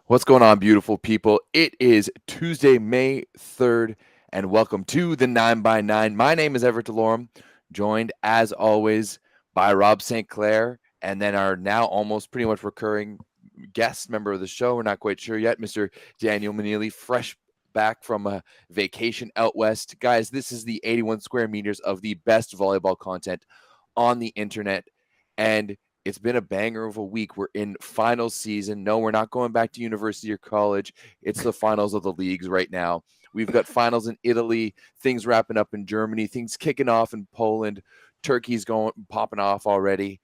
What's going on, beautiful people? It is Tuesday, May 3rd, and welcome to the 9x9. My name is Everett Delorme, joined as always by Rob St. Clair, and then our now almost pretty much recurring guest member of the show. We're not quite sure yet, Mr. Daniel Maneley, fresh back from a vacation out west. Guys, this is the 81 square meters of the best volleyball content on the internet, and it's been a banger of a week. We're in finals season. No, we're not going back to university or college. It's the finals of the leagues right now. We've got finals in Italy, things wrapping up in Germany, things kicking off in Poland. Turkey's popping off already.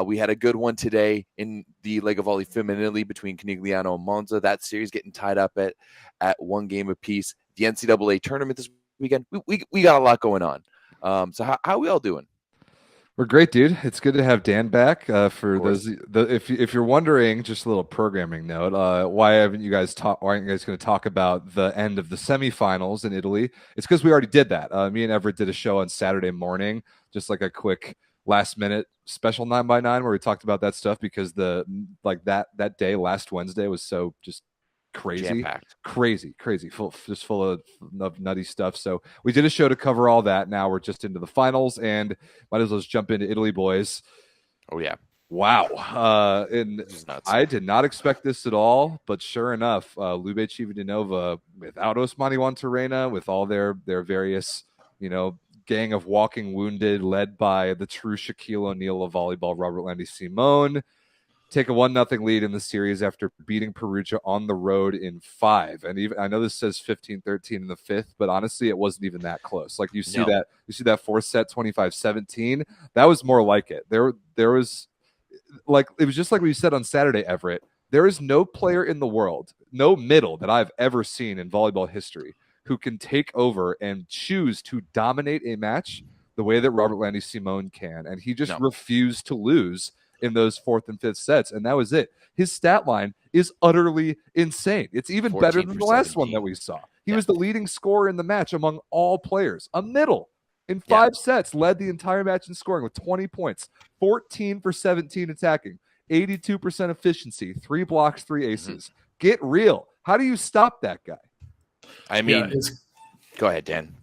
We had a good one today in the Lega Volley Femminile between Conegliano and Monza. That series getting tied up at one game apiece. The NCAA tournament this weekend. We got a lot going on. So how are we all doing? We're great, dude. It's good to have Dan back. For those, if you're wondering, just a little programming note, why aren't you guys going to talk about the end of the semifinals in Italy? It's because we already did that. Me and Everett did a show on Saturday morning, just like a quick last minute special 9x9 where we talked about that stuff because that day last Wednesday was so just crazy, full of nutty stuff. So we did a show to cover all that. Now we're just into the finals, and might as well just jump into Italy, boys. Oh yeah, wow! And I did not expect this at all, but sure enough, Lube Civitanova without Osmani Wantarena, with all their various, gang of walking wounded, led by the true Shaquille O'Neal of volleyball, Robert Landy Simone, take a 1-0 lead in the series after beating Perugia on the road in 5. And even I know this says 15-13 in the 5th, but honestly, it wasn't even that close. Like you see that fourth set 25-17. That was more like it. There was like it was just like we said on Saturday, Everett. There is no player in the world, no middle that I've ever seen in volleyball history who can take over and choose to dominate a match the way that Robert Landy Simone can. And he just refused to lose in those 4th and 5th sets, and that was it. His stat line is utterly insane. It's even better than the last one that we saw. He was the leading scorer in the match among all players. A middle in 5 sets, led the entire match in scoring with 20 points, 14 for 17 attacking, 82% efficiency, 3 blocks, 3 aces. Get real. How do you stop that guy? I mean, go ahead, Dan.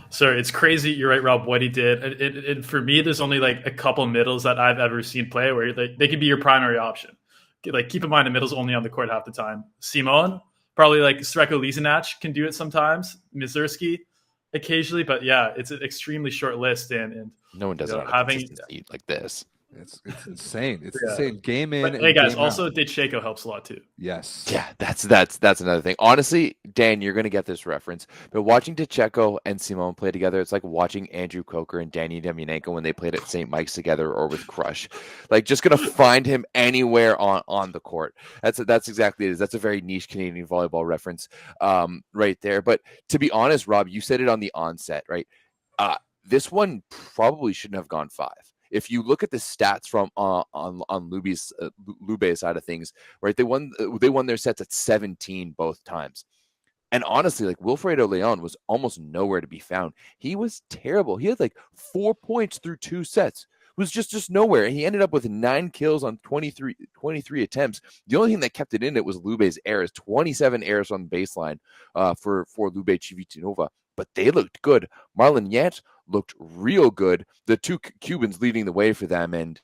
Sorry, it's crazy. You're right, Rob, what he did. And for me, there's only like a couple middles that I've ever seen play where they can be your primary option. Like, keep in mind, the middle's only on the court half the time. Simone, probably like Sreko Lizinac can do it sometimes. Mizurski occasionally. But yeah, it's an extremely short list. And no one does it on a consistency like this. It's insane. It's insane. Game in. But, hey guys, also Ditcheko helps a lot too. Yes. Yeah, that's another thing. Honestly, Dan, you're gonna get this reference. But watching Ditcheko and Simone play together, it's like watching Andrew Coker and Danny Demyanenko when they played at St. Mike's together or with Crush. Like, just gonna find him anywhere on the court. That's exactly it. That's a very niche Canadian volleyball reference, right there. But to be honest, Rob, you said it on the onset, right? This one probably shouldn't have gone 5. If you look at the stats from on Lube's side of things, right, they won their sets at 17 both times. And honestly, like, Wilfredo Leon was almost nowhere to be found. He was terrible. He had like 4 points through 2 sets. It was just nowhere. He ended up with 9 kills on 23 attempts. The only thing that kept it in it was Lube's errors, 27 errors on the baseline for Lube Civitanova. But they looked good. Marlon Yant looked real good. The 2 Cubans leading the way for them. And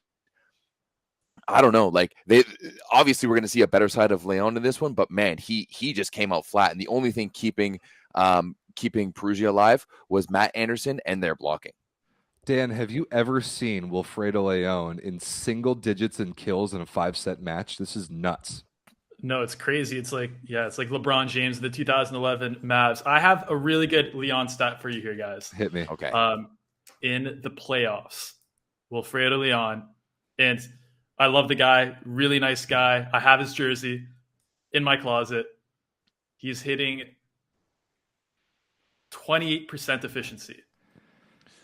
I don't know, like, they obviously we're going to see a better side of Leon in this one, but man, he just came out flat. And the only thing keeping Perugia alive was Matt Anderson and their blocking. Dan, have you ever seen Wilfredo Leon in single digits in kills in a 5-set match? This is nuts. No, it's crazy. It's like LeBron James, the 2011 Mavs. I have a really good Leon stat for you here, guys. Hit me. Okay. In the playoffs, Wilfredo Leon, and I love the guy, really nice guy. I have his jersey in my closet. He's hitting 28% efficiency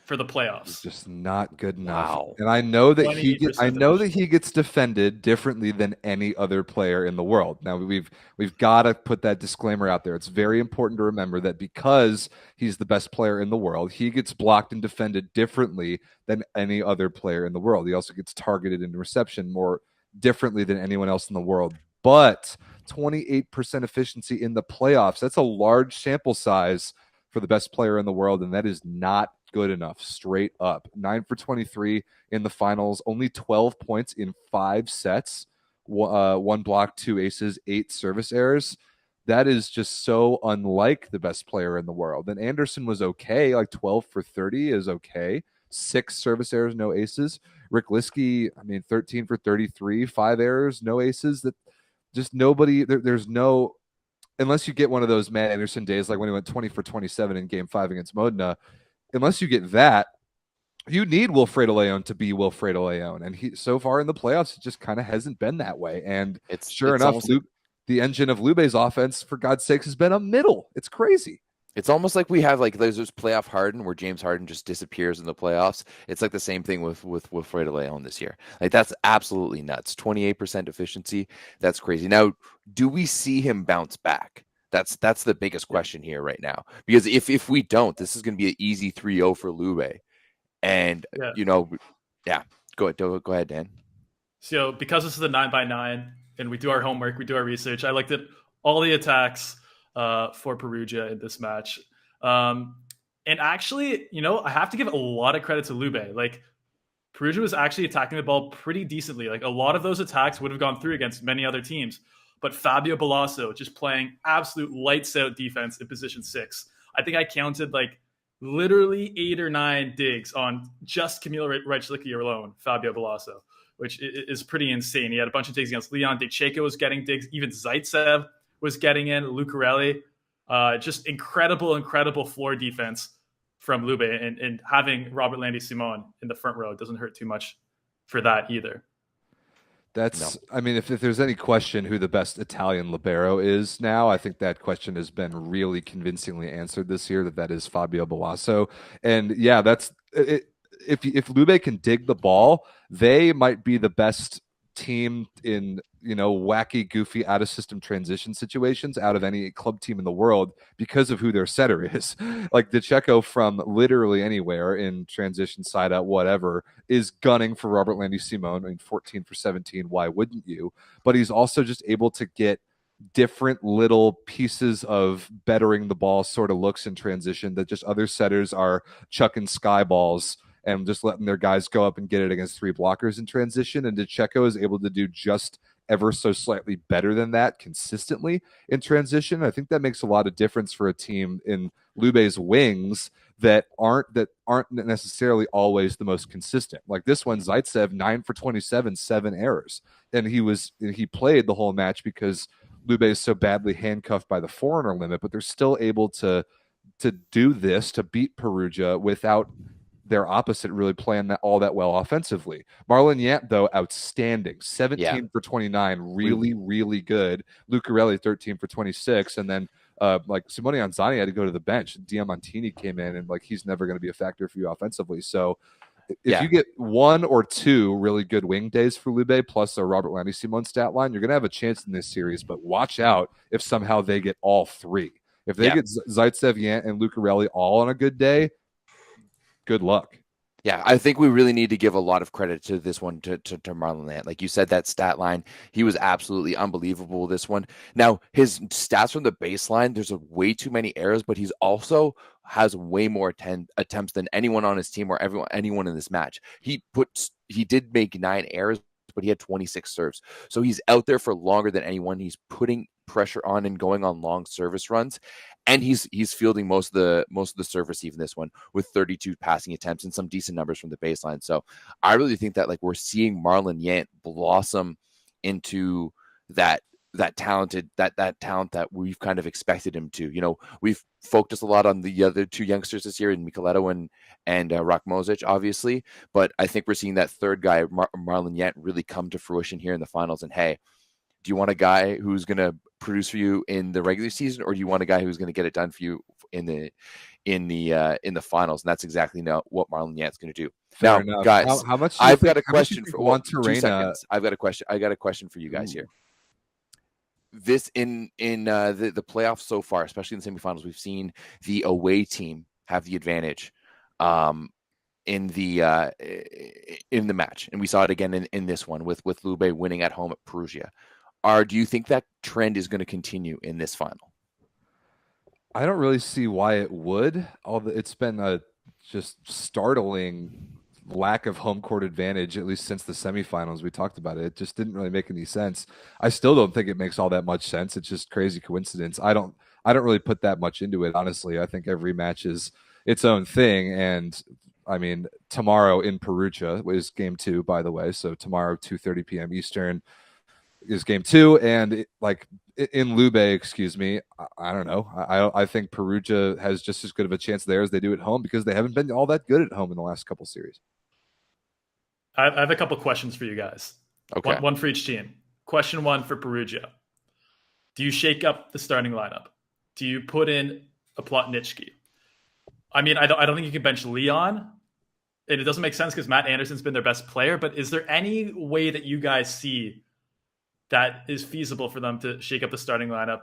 for the playoffs. It's just not good enough. Wow. And I know that he gets defended differently than any other player in the world. Now we've got to put that disclaimer out there. It's very important to remember that because he's the best player in the world, he gets blocked and defended differently than any other player in the world. He also gets targeted in reception more differently than anyone else in the world. but 28% efficiency in the playoffs. That's a large sample size for the best player in the world, and that is not good enough, straight up. 9 for 23 in the finals, only 12 points in 5 sets, 1 block, 2 aces, 8 service errors. That is just so unlike the best player in the world. And Anderson was okay, like 12 for 30 is okay. 6 service errors, no aces. Rick Liskey, 13 for 33, 5 errors, no aces. That just nobody, there's no, unless you get one of those Matt Anderson days, like when he went 20 for 27 in game 5 against Modena, unless you get that, you need Wilfredo Leon to be Wilfredo Leon. And he, so far in the playoffs, it just kind of hasn't been that way. And it's enough, the engine of Lube's offense, for God's sakes, has been a middle. It's crazy. It's almost like we have there's this playoff Harden where James Harden just disappears in the playoffs. It's like the same thing with Wilfredo Leon this year. Like, that's absolutely nuts. 28% efficiency. That's crazy. Now, do we see him bounce back? That's the biggest question here right now. Because if we don't, this is going to be an easy 3-0 for Lube. And go ahead, Dan. So because this is a 9x9 and we do our homework, we do our research, I looked at all the attacks for Perugia in this match. And actually, I have to give a lot of credit to Lube. Like, Perugia was actually attacking the ball pretty decently. Like, a lot of those attacks would have gone through against many other teams. But Fabio Balasso just playing absolute lights out defense in position 6. I think I counted literally 8 or 9 digs on just Kamil Reichlicki alone, Fabio Balasso, which is pretty insane. He had a bunch of digs against Leon. Decheko was getting digs. Even Zaitsev was getting in. Lucarelli. Just incredible floor defense from Lube. And having Robert Landy Simon in the front row doesn't hurt too much for that either. If there's any question who the best Italian libero is now, I think that question has been really convincingly answered this year, that is Fabio Balasso. And yeah, that's it. If Lube can dig the ball, they might be the best team in wacky, goofy, out of system transition situations out of any club team in the world because of who their setter is. Like, Decheko from literally anywhere in transition, side out, whatever, is gunning for Robert Landy Simon. 14 for 17. Why wouldn't you? But he's also just able to get different little pieces of bettering the ball sort of looks in transition that just other setters are chucking sky balls and just letting their guys go up and get it against 3 blockers in transition. And Decheko is able to do just ever so slightly better than that consistently in transition. I think that makes a lot of difference for a team in Lube's wings that aren't necessarily always the most consistent. Like this one, Zaitsev, 9 for 27, 7 errors. And he played the whole match because Lube is so badly handcuffed by the foreigner limit, but they're still able to do this, to beat Perugia without their opposite really playing all that well offensively. Marlon Yant, though, outstanding. 17 for 29, really good. Lucarelli, 13 for 26. And then Simone Anzani had to go to the bench. Diamantini came in, and he's never going to be a factor for you offensively. So if you get 1 or 2 really good wing days for Lube, plus a Robert Landy Simon stat line, you're going to have a chance in this series. But watch out if somehow they get all 3. If they get Zaitsev, Yant, and Lucarelli all on a good day, good luck. Yeah, I think we really need to give a lot of credit to this one, to Marlon Lant. Like you said, that stat line, he was absolutely unbelievable this one. Now, his stats from the baseline, there's way too many errors, but he's also has way more attempts than anyone on his team or anyone in this match. He did make 9 errors, but he had 26 serves. So he's out there for longer than anyone. He's putting pressure on and going on long service runs. And he's fielding most of the service even this one with 32 passing attempts and some decent numbers from the baseline. So I really think that we're seeing Marlon Yant blossom into that talent that we've kind of expected him to. We've focused a lot on the other 2 youngsters this year in Micheletto and Rakmozic, obviously, but I think we're seeing that third guy, Marlon Yant, really come to fruition here in the finals. And hey, do you want a guy who's going to produce for you in the regular season, or do you want a guy who's going to get it done for you in the finals? And that's exactly what Marlon Yant's going to do. Fair now, enough. guys, how much? I've got a question for Monterrey. I've got a question. I got a question for you guys here. This in the playoffs so far, especially in the semifinals, we've seen the away team have the advantage in the match, and we saw it again in this one with Lube winning at home at Perugia. do you think that trend is going to continue in this final? I don't really see why it would. Although it's been a just startling lack of home court advantage, at least since the semifinals. We talked about it. It just didn't really make any sense. I still don't think it makes all that much sense. It's just crazy coincidence. I don't really put that much into it, honestly. I think every match is its own thing. And I mean, tomorrow in Perugia is game 2, by the way. So tomorrow, 2:30 p.m. Eastern is game 2. And in Lube, excuse me, I don't know. I think Perugia has just as good of a chance there as they do at home because they haven't been all that good at home in the last couple series. I have a couple questions for you guys. Okay. One for each team. Question 1 for Perugia. Do you shake up the starting lineup? Do you put in a Plotnitsky? I mean, I don't think you can bench Leon. And it doesn't make sense because Matt Anderson's been their best player. But is there any way that you guys see that is feasible for them to shake up the starting lineup,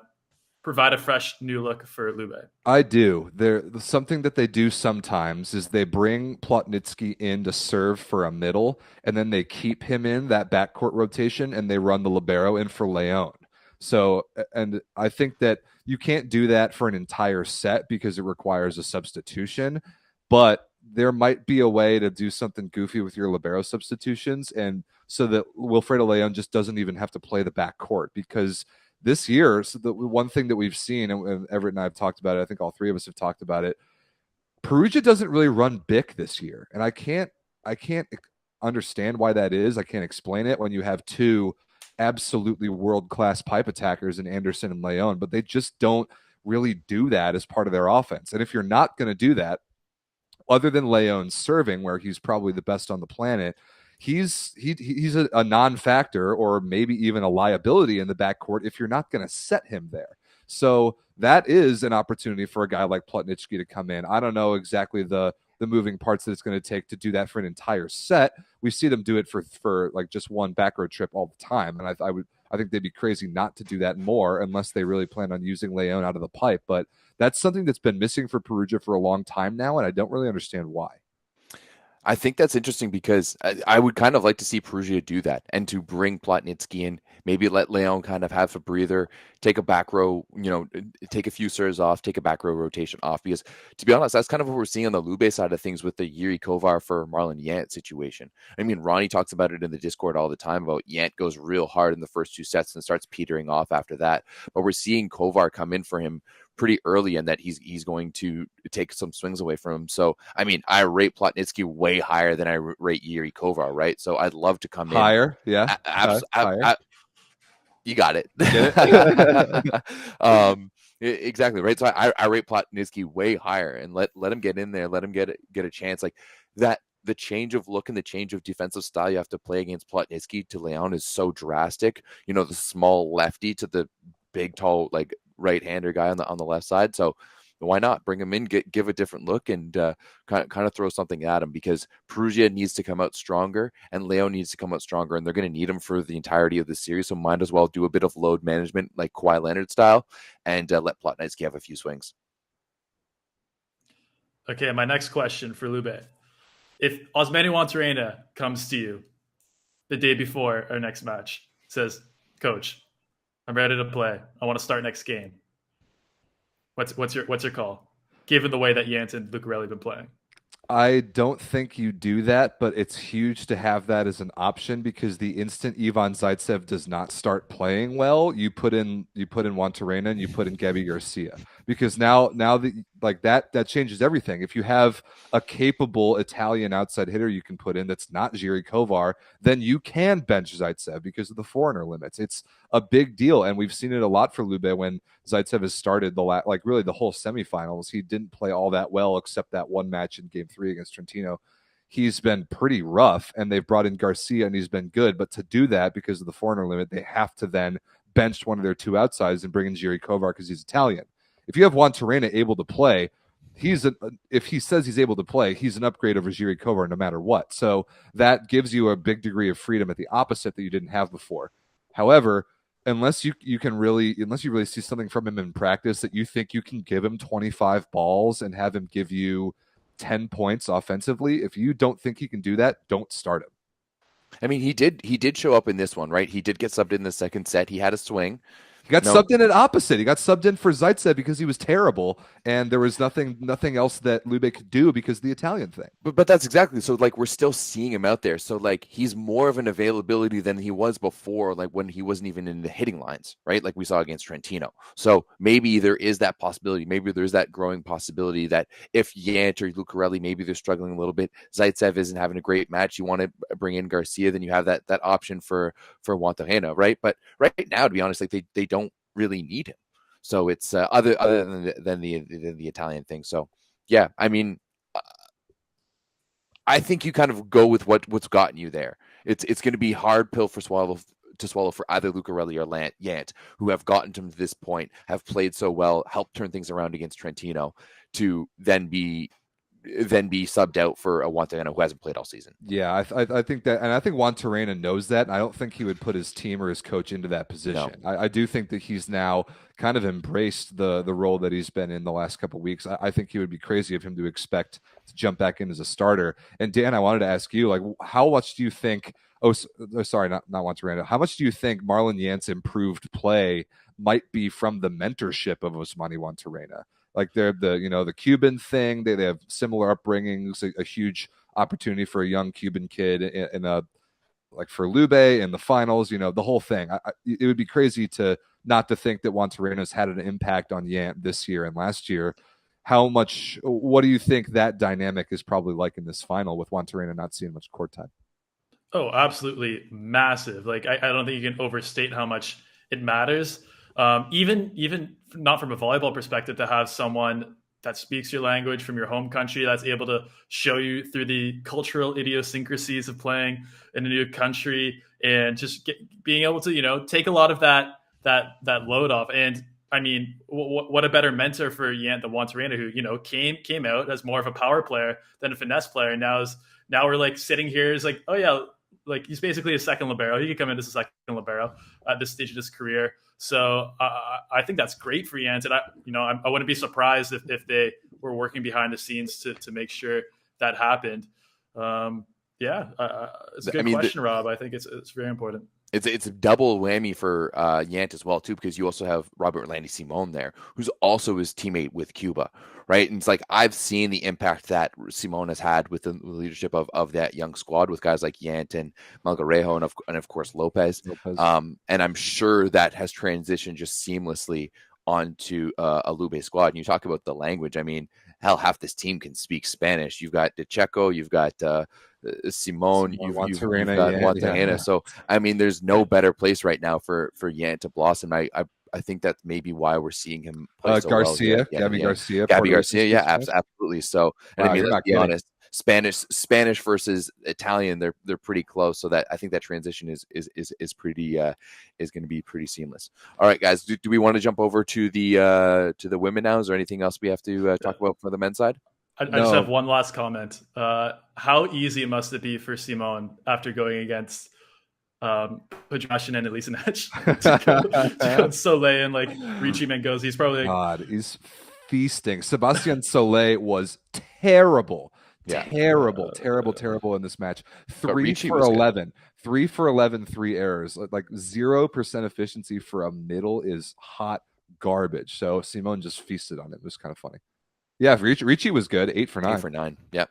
provide a fresh new look for Lube? I do. Something that they do sometimes is they bring Plotnitsky in to serve for a middle, and then they keep him in that backcourt rotation, and they run the libero in for Leon. So, and I think that you can't do that for an entire set because it requires a substitution, but there might be a way to do something goofy with your libero substitutions, and so that Wilfredo Leon just doesn't even have to play the backcourt because this year, so the one thing that we've seen, and Everett and I have talked about it, I think all three of us have talked about it, Perugia doesn't really run BIC this year. And I can't understand why that is. I can't explain it when you have two absolutely world-class pipe attackers in Anderson and Leon, but they just don't really do that as part of their offense. And if you're not going to do that, other than Leon serving, where he's probably the best on the planet, he's a non-factor or maybe even a liability in the backcourt if you're not going to set him there. So that is an opportunity for a guy like Plotnitsky to come in. I don't know exactly the moving parts that it's going to take to do that for an entire set. We see them do it for like just one back road trip all the time. And I think they'd be crazy not to do that more unless they really plan on using Leon out of the pipe. But that's something that's been missing for Perugia for a long time now, and I don't really understand why. I think that's interesting because I would kind of like to see Perugia do that and to bring Plotnitsky in, maybe let Leon kind of have a breather, take a back row, take a few serves off, take a back row rotation off. Because to be honest, that's kind of what we're seeing on the Lube side of things with the Yuri Kovar for Marlon Yant situation. I mean, Ronnie talks about it in the Discord all the time about Yant goes real hard in the first 2 sets and starts petering off after that. But we're seeing Kovar come in for him pretty early and that he's going to take some swings away from him. So, I mean, I rate Plotnitsky way higher than I rate Yuri Kovar, right? So I'd love to come higher, in. Yeah. Higher. You got it. Exactly, right? So I rate Plotnitsky way higher and let him get in there, let him get a chance. Like that, the change of look and the change of defensive style you have to play against Plotnitsky to Leon is so drastic. The small lefty to the big, tall, like right-hander guy on the left side. So why not bring him in, give a different look, and kind of throw something at him, because Perugia needs to come out stronger and Leon needs to come out stronger, and they're going to need him for the entirety of the series. So might as well do a bit of load management like Kawhi Leonard style and let Plotnitsky have a few swings. Okay, my next question for Lube. If Osmani Juantorena comes to you the day before our next match, says, "Coach, I'm ready to play. I want to start next game." What's your call, given the way that Yant and Lucarelli have been playing? I don't think you do that, but it's huge to have that as an option, because the instant Ivan Zaitsev does not start playing well, you put in Juantorena and you put in Gabby Garcia, because now that changes everything. If you have a capable Italian outside hitter you can put in that's not Jiri Kovar, then you can bench Zaitsev because of the foreigner limits. It's a big deal, and we've seen it a lot for Lube when Zaitsev has started really the whole semifinals. He didn't play all that well except that one match in Game 3 against Trentino. He's been pretty rough, and they've brought in Garcia, and he's been good. But to do that, because of the foreigner limit, they have to then bench one of their 2 outsides and bring in Jiri Kovar because he's Italian. If you have Juantorena able to play, if he says he's able to play, he's an upgrade over Jiri Kovar no matter what. So that gives you a big degree of freedom at the opposite that you didn't have before. However, unless you really see something from him in practice that you think you can give him 25 balls and have him give you 10 points offensively, if you don't think he can do that, don't start him. I mean, he did show up in this one, right? He did get subbed in the second set. He had a swing. He got subbed in at opposite. He got subbed in for Zaitsev because he was terrible, and there was nothing else that Lube could do because of the Italian thing. But that's exactly so. Like, we're still seeing him out there. So like, he's more of an availability than he was before. Like when he wasn't even in the hitting lines, right? Like we saw against Trentino. So maybe there is that possibility. Maybe there's that growing possibility that if Yant or Lucarelli, maybe they're struggling a little bit. Zaitsev isn't having a great match. You want to bring in Garcia, then you have that option for Wantarena, right? But right now, to be honest, like they don't really need him. So it's other than the Italian thing. So yeah, I mean, I think you kind of go with what's gotten you there. It's going to be hard pill to swallow for either Lucarelli or Yant, who have gotten to this point, have played so well, helped turn things around against Trentino, to then be subbed out for a Wantarena who hasn't played all season. Yeah, I think that, and I think Wantarena knows that. And I don't think he would put his team or his coach into that position. No. I do think that he's now kind of embraced the role that he's been in the last couple of weeks. I think he would be crazy of him to expect to jump back in as a starter. And Dan, I wanted to ask you, like, how much do you think? Oh, sorry, not Wantarena. How much do you think Marlon Yant's improved play might be from the mentorship of Ousmane Wantarena? Like they're the Cuban thing. They have similar upbringings, a huge opportunity for a young Cuban kid in a, like for Lube in the finals, the whole thing. It would be crazy not to think that Wantarena's had an impact on Yant this year and last year. What do you think that dynamic is probably like in this final with Wantarena not seeing much court time? Oh, absolutely massive. Like I don't think you can overstate how much it matters. Even not from a volleyball perspective, to have someone that speaks your language from your home country, that's able to show you through the cultural idiosyncrasies of playing in a new country, and just being able to take a lot of that load off. And I mean, what a better mentor for Yant than Wantarena, who came out as more of a power player than a finesse player. Now we're like sitting here is like, oh yeah, like he's basically a second libero. He could come in as a second libero at this stage of his career. So I think that's great for Yant, and I wouldn't be surprised if they were working behind the scenes to make sure that happened. It's a good question, Rob. I think it's very important. It's a double whammy for Yant as well too, because you also have Robert Orlandi Simon there, who's also his teammate with Cuba, right? And it's like I've seen the impact that Simon has had with the leadership of that young squad with guys like Yant and Malgarejo and of course Lopez. And I'm sure that has transitioned just seamlessly onto a Lube squad. And you talk about the language. I mean, hell, half this team can speak Spanish. You've got DeCheco, you've got Simone, you've got Wantarena. Yeah. So I mean, there's no better place right now for Yant to blossom. I think that's maybe why we're seeing him play so Garcia, well. Gabby Garcia, absolutely. So, and I mean, let's be honest, Spanish versus Italian, they're pretty close. So that I think that transition is pretty is going to be pretty seamless. All right, guys, do we want to jump over to the women now? Is there anything else we have to talk about for the men's side? I just have one last comment. How easy must it be for Simone after going against Pedrashin and Elisa Netch to go Soleil and like Ricci Mengozi? He's probably he's feasting. Sebastian Soleil was terrible. Yeah. Terrible in this match. 3 for 11. 3 for 11, 3 errors. Like 0% efficiency for a middle is hot garbage. So Simone just feasted on it. It was kind of funny. Yeah, Ricci was good. 8 for 9. 8 for 9. Yep.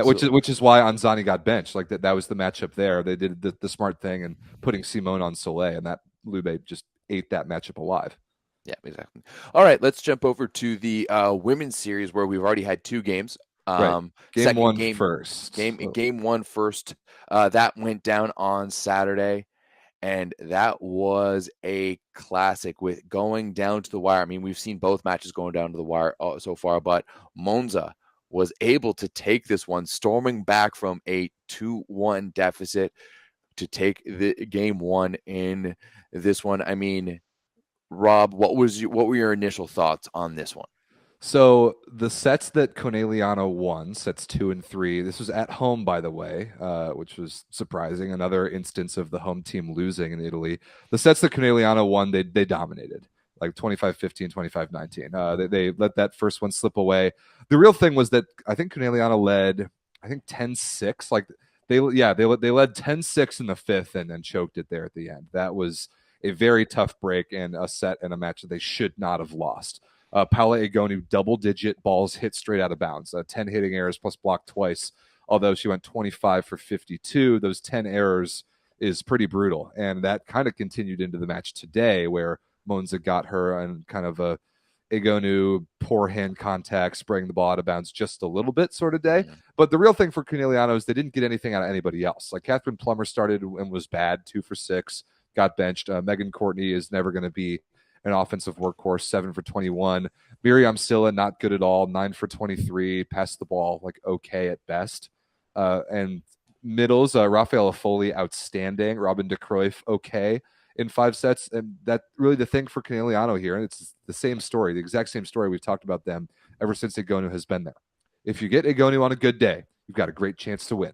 Which is why Anzani got benched. Like that was the matchup there. They did the smart thing and putting Simone on Soleil, and that Lube just ate that matchup alive. Yeah, exactly. All right, let's jump over to the women's series where we've already had 2 games. Right. Game one first. That went down on Saturday, and that was a classic with going down to the wire. I mean, we've seen both matches going down to the wire so far, but Monza was able to take this one, storming back from a 2-1 deficit to take the game one in this one. I mean, Rob, what were your initial thoughts on this one? So the sets that Conegliano won, sets 2 and 3, this was at home, by the way, which was surprising. Another instance of the home team losing in Italy. The sets that Conegliano won, they dominated, like 25-15, 25-19. They let that first one slip away. The real thing was that I think Conegliano led, 10-6. Like They led 10-6 in the fifth and then choked it there at the end. That was a very tough break and a set and a match that they should not have lost. Paula Egonu, double-digit balls hit straight out of bounds, 10 hitting errors plus blocked twice. Although she went 25 for 52, those 10 errors is pretty brutal. And that kind of continued into the match today where Monza got her on kind of a Egonu poor hand contact, spraying the ball out of bounds just a little bit sort of day. But the real thing for Conegliano is they didn't get anything out of anybody else. Like Catherine Plummer started and was bad, 2 for 6, got benched. Megan Courtney is never going to be an offensive workhorse, 7 for 21. Miriam Silla, not good at all, 9 for 23, passed the ball like okay at best. And middles, Rafaela Foley, outstanding. Robin de Cruyff, okay in 5 sets. And that really the thing for Conegliano here. And it's the same story, the exact same story. We've talked about them ever since Egonu has been there. If you get Egonu on a good day, you've got a great chance to win.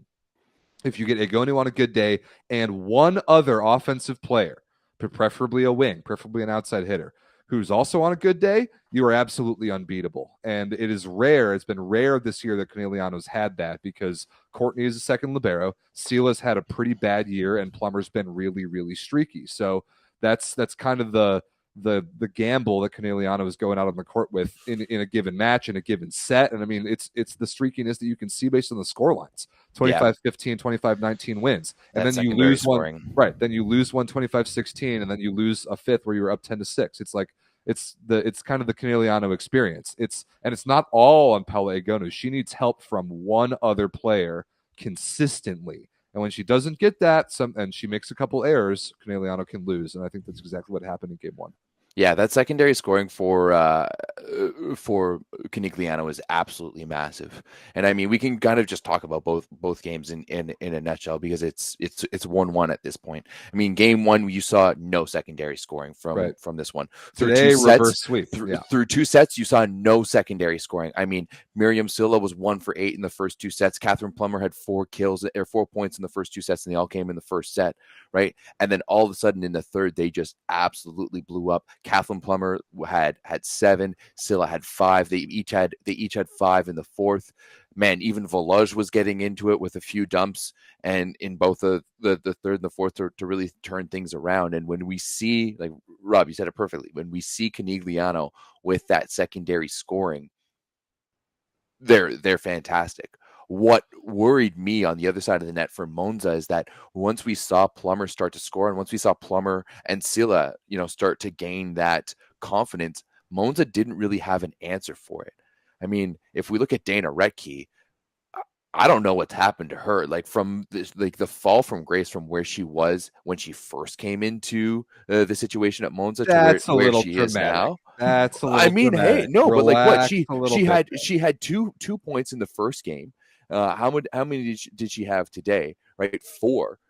If you get Egonu on a good day and one other offensive player, preferably a wing, preferably an outside hitter, who's also on a good day, you are absolutely unbeatable. And it is rare. It's been rare this year that Conegliano's had that because Courtney is a second libero. Sila's had a pretty bad year, and Plummer's been really, really streaky. So that's kind of the gamble that Conegliano is going out on the court with in a given match, in a given set. And I mean, it's the streakiness that you can see based on the score lines. 25-15, 25-19 wins. And then you lose one. Right. Then you lose one 25-16, and then you lose a fifth where you were up 10-6. It's like it's kind of the Conegliano experience. It's not all on Paula Egonu. She needs help from one other player consistently. And when she doesn't get that, and she makes a couple errors, Conegliano can lose. And I think that's exactly what happened in game 1. Yeah, that secondary scoring for Conegliano is absolutely massive, and I mean we can kind of just talk about both games in a nutshell because it's 1-1 at this point. I mean, game 1 you saw no secondary scoring from this one. Through Today, two sets, reverse sweep. Through 2 sets, you saw no secondary scoring. I mean, Miriam Silla was 1 for 8 in the first 2 sets. Catherine Plummer had 4 points in the first 2 sets, and they all came in the first set, right? And then all of a sudden in the third, they just absolutely blew up. Kathleen Plummer had 7, Silla had 5. They each had 5 in the fourth. Man, even Volage was getting into it with a few dumps, and in both the third and the fourth to really turn things around. And when we see, like Rob, you said it perfectly, when we see Conegliano with that secondary scoring, they're fantastic. What worried me on the other side of the net for Monza is that once we saw Plummer start to score, and once we saw Plummer and Silla, start to gain that confidence, Monza didn't really have an answer for it. I mean, if we look at Dana Retke, I don't know what's happened to her. Like from this, like the fall from grace from where she was when she first came into the situation at Monza to where she is now. That's a little dramatic. Hey, no, Relax, but like what she had 2 points in the first game. How many did she have today? Right, 4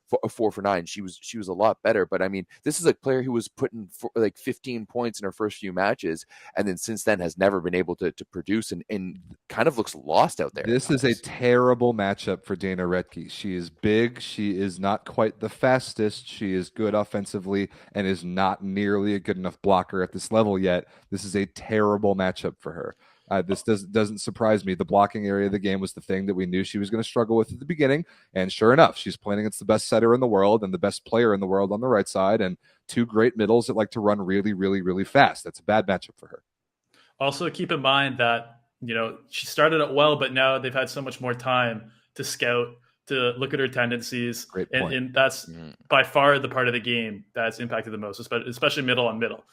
for 9. She was a lot better. But I mean, this is a player who was putting like 15 points in her first few matches, and then since then has never been able to produce and kind of looks lost out there. This is a terrible matchup for Dana Retke. She is big. She is not quite the fastest. She is good offensively and is not nearly a good enough blocker at this level yet. This is a terrible matchup for her. This doesn't surprise me. The blocking area of the game was the thing that we knew she was going to struggle with at the beginning. And sure enough, she's playing against the best setter in the world and the best player in the world on the right side, and 2 great middles that like to run really, really, really fast. That's a bad matchup for her. Also, keep in mind that, she started it well, but now they've had so much more time to scout, to look at her tendencies. Great point. And that's by far the part of the game that's impacted the most, especially middle on middle.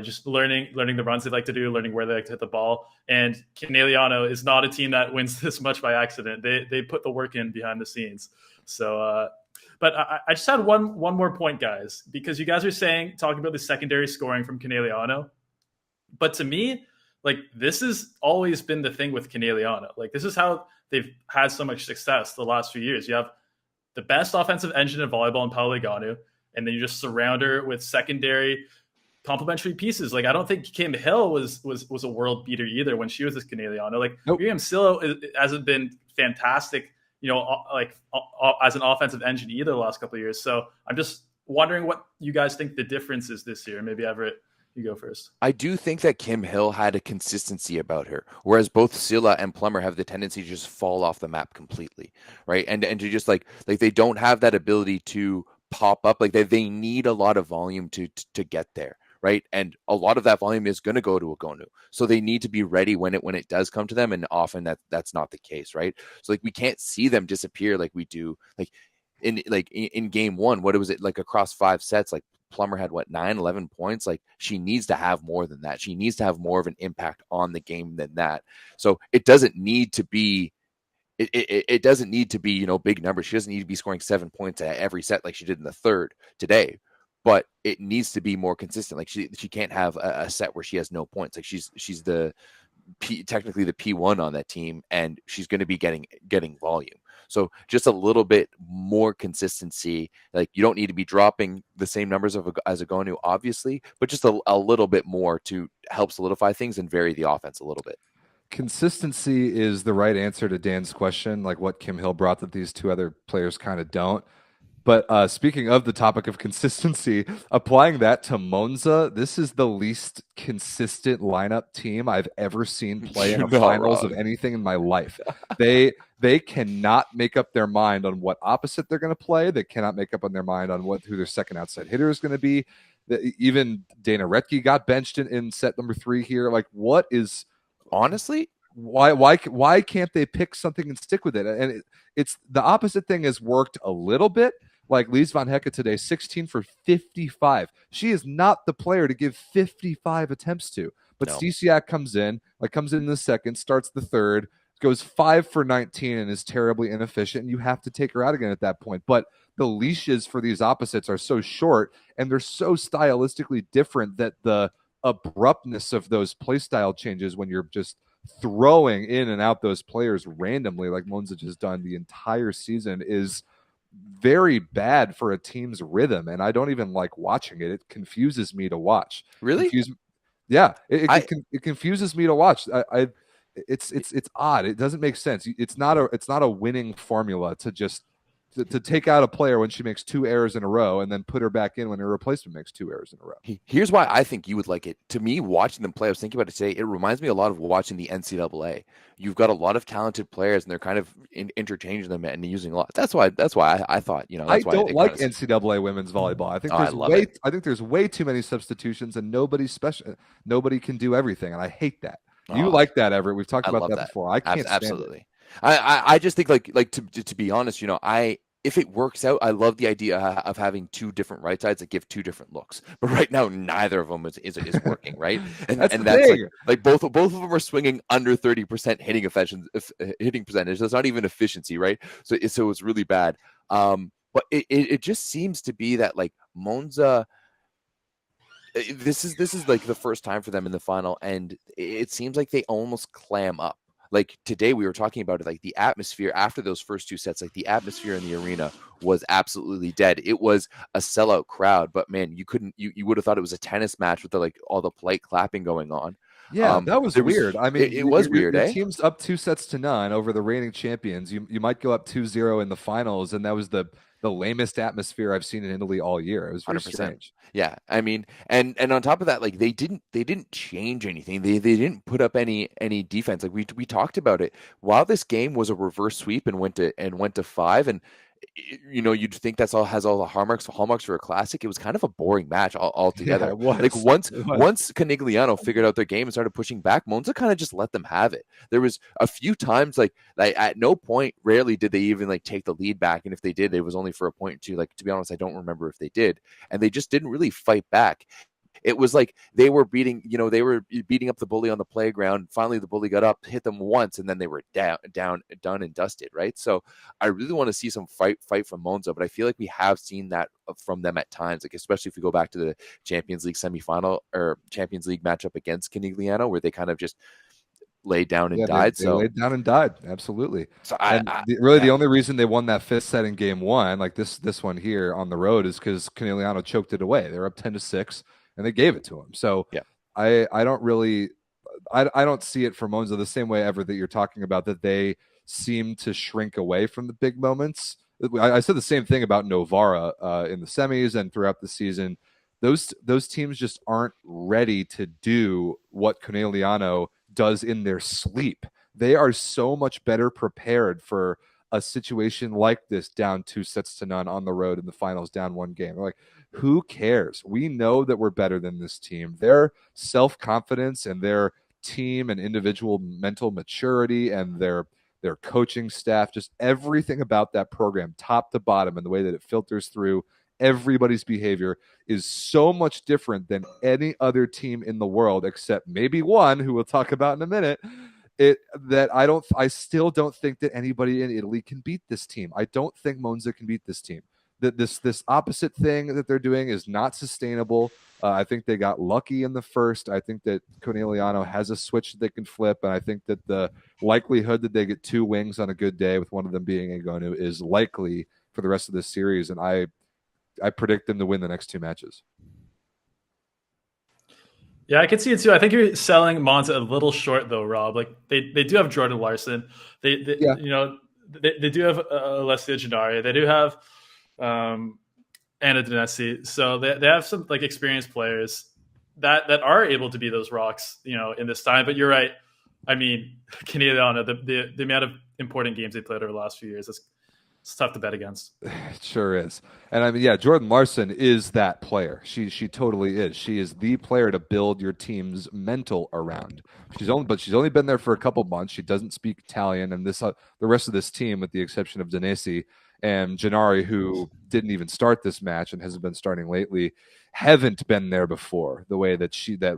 Just learning the runs they like to do, learning where they like to hit the ball. And Conegliano is not a team that wins this much by accident. They put the work in behind the scenes. So, but I just had one more point, guys, because you guys are talking about the secondary scoring from Conegliano. But to me, like, this has always been the thing with Conegliano. Like, this is how they've had so much success the last few years. You have the best offensive engine in volleyball in Paula Egonu, and then you just surround her with secondary complementary pieces. Like, I don't think Kim Hill was a world beater either when she was with Conegliano. Like, nope. Miriam Silla hasn't been fantastic, as an offensive engine either the last couple of years. So I'm just wondering what you guys think the difference is this year. Maybe Everett, You go first. I do think that Kim Hill had a consistency about her, whereas both Silla and Plummer have the tendency to just fall off the map completely, right? And to just like they don't have that ability to pop up. Like they need a lot of volume to get there, right? And a lot of that volume is going to go to Agonu, so they need to be ready when it does come to them. And often that's not the case, right? So like we can't see them disappear like we do in game one. What was it like across 5 sets? Like Plummer had 9-11 points. Like she needs to have more than that. She needs to have more of an impact on the game than that. So it doesn't need to be it doesn't need to be, big numbers. She doesn't need to be scoring 7 points at every set like she did in the third today, but it needs to be more consistent. Like she can't have a set where she has no points. Like she's technically the P1 on that team, and she's going to be getting volume. So just a little bit more consistency. Like you don't need to be dropping the same numbers as Agonu, obviously, but just a little bit more to help solidify things and vary the offense a little bit. Consistency is the right answer to Dan's question, like what Kim Hill brought that these two other players kind of don't. But speaking of the topic of consistency, applying that to Monza, this is the least consistent lineup team I've ever seen play in a finals of anything in my life. They cannot make up their mind on what opposite they're going to play. They cannot make up on their mind on who their second outside hitter is going to be. Even Dana Retke got benched in set number 3 here. Like, what is... Honestly, why can't they pick something and stick with it? And it's the opposite thing has worked a little bit. Like Lies van Hecke today, 16 for 55. She is not the player to give 55 attempts to. But no. Stesiak comes in the second, starts the third, goes 5 for 19 and is terribly inefficient. And you have to take her out again at that point. But the leashes for these opposites are so short and they're so stylistically different that the abruptness of those play style changes when you're just throwing in and out those players randomly like Monza just done the entire season is very bad for a team's rhythm, and I don't even like watching it. It confuses me to watch. Really? It confuses me to watch. It's odd. It doesn't make sense. It's not a winning formula to just to take out a player when she makes 2 errors in a row and then put her back in when her replacement makes 2 errors in a row. Here's why I think you would like it. To me, watching them play, I was thinking about it today, it reminds me a lot of watching the NCAA. You've got a lot of talented players and they're kind of interchanging them and using a lot. That's why I thought, I don't like NCAA women's volleyball. I think there's way too many substitutions and nobody can do everything. And I hate that. You like that, Everett. We've talked about that before. I can't absolutely. I just think like to be honest, if it works out, I love the idea of having 2 different right sides that give 2 different looks. But right now, neither of them is working, right? And that's like both of them are swinging under 30% hitting percentage. That's not even efficiency, right? So it's really bad. But it just seems to be that like Monza. This is like the first time for them in the final, and it seems like they almost clam up. Like today we were talking about it, like the atmosphere after those first 2 sets, like the atmosphere in the arena was absolutely dead. It was a sellout crowd, but man, you would have thought it was a tennis match with all the polite clapping going on. Yeah, that was weird. I mean, it was weird. Your team's up 2-9 over the reigning champions. You might go up 2-0 in the finals, and that was the lamest atmosphere I've seen in Italy all year. It was very 100%. Strange. Yeah, I mean, and on top of that, like they didn't change anything. They didn't put up any defense. Like we talked about it. While this game was a reverse sweep and went to 5, and you'd think has all the hallmarks for a classic. It was kind of a boring match altogether. Yeah, it was. Like once Conegliano figured out their game and started pushing back, Monza kind of just let them have it. There was a few times like at no point, rarely did they even like take the lead back, and if they did, it was only for a point or 2. Like to be honest, I don't remember if they did, and they just didn't really fight back. It was like they were beating up the bully on the playground. Finally, the bully got up, hit them once, and then they were down, done and dusted, right? So I really want to see some fight from Monza, but I feel like we have seen that from them at times, like especially if we go back to the Champions League semifinal or Champions League matchup against Conegliano, where they kind of just laid down and died. They laid down and died. Absolutely. So the only reason they won that 5th set in game 1, like this one here on the road, is because Conegliano choked it away. They were up 10-6. And they gave it to him. So yeah. I don't see it for Monza the same way ever that you're talking about, that they seem to shrink away from the big moments. I said the same thing about Novara in the semis and throughout the season. those teams just aren't ready to do what Conegliano does in their sleep. They are so much better prepared for a situation like this, down 2-0 on the road in the finals, down 1 game. They're like, who cares? We know that we're better than this team. Their self-confidence and their team and individual mental maturity and their coaching staff, just everything about that program, top to bottom, and the way that it filters through everybody's behavior is so much different than any other team in the world, except maybe one who we'll talk about in a minute. I still don't think that anybody in Italy can beat this team. I don't think Monza can beat this team. This opposite thing that they're doing is not sustainable. I think they got lucky in the first. I think that Conegliano has a switch that they can flip, and I think that the likelihood that they get 2 wings on a good day, with one of them being Egonu, is likely for the rest of this series. And I predict them to win the next 2 matches. Yeah, I can see it too. I think you're selling Monza a little short, though, Rob. Like they do have Jordan Larson. They do have Alessia Gennari. They do have Anna Dinesi. So they have some like experienced players that are able to be those rocks, in this time. But you're right. I mean, Conegliano, the amount of important games they played over the last few years, it's tough to bet against. It sure is. And I mean, yeah, Jordan Larson is that player. She totally is. She is the player to build your team's mental around. She's only been there for a couple months. She doesn't speak Italian, and the rest of this team, with the exception of Dinesi and Gennari, who didn't even start this match and hasn't been starting lately, haven't been there before the way that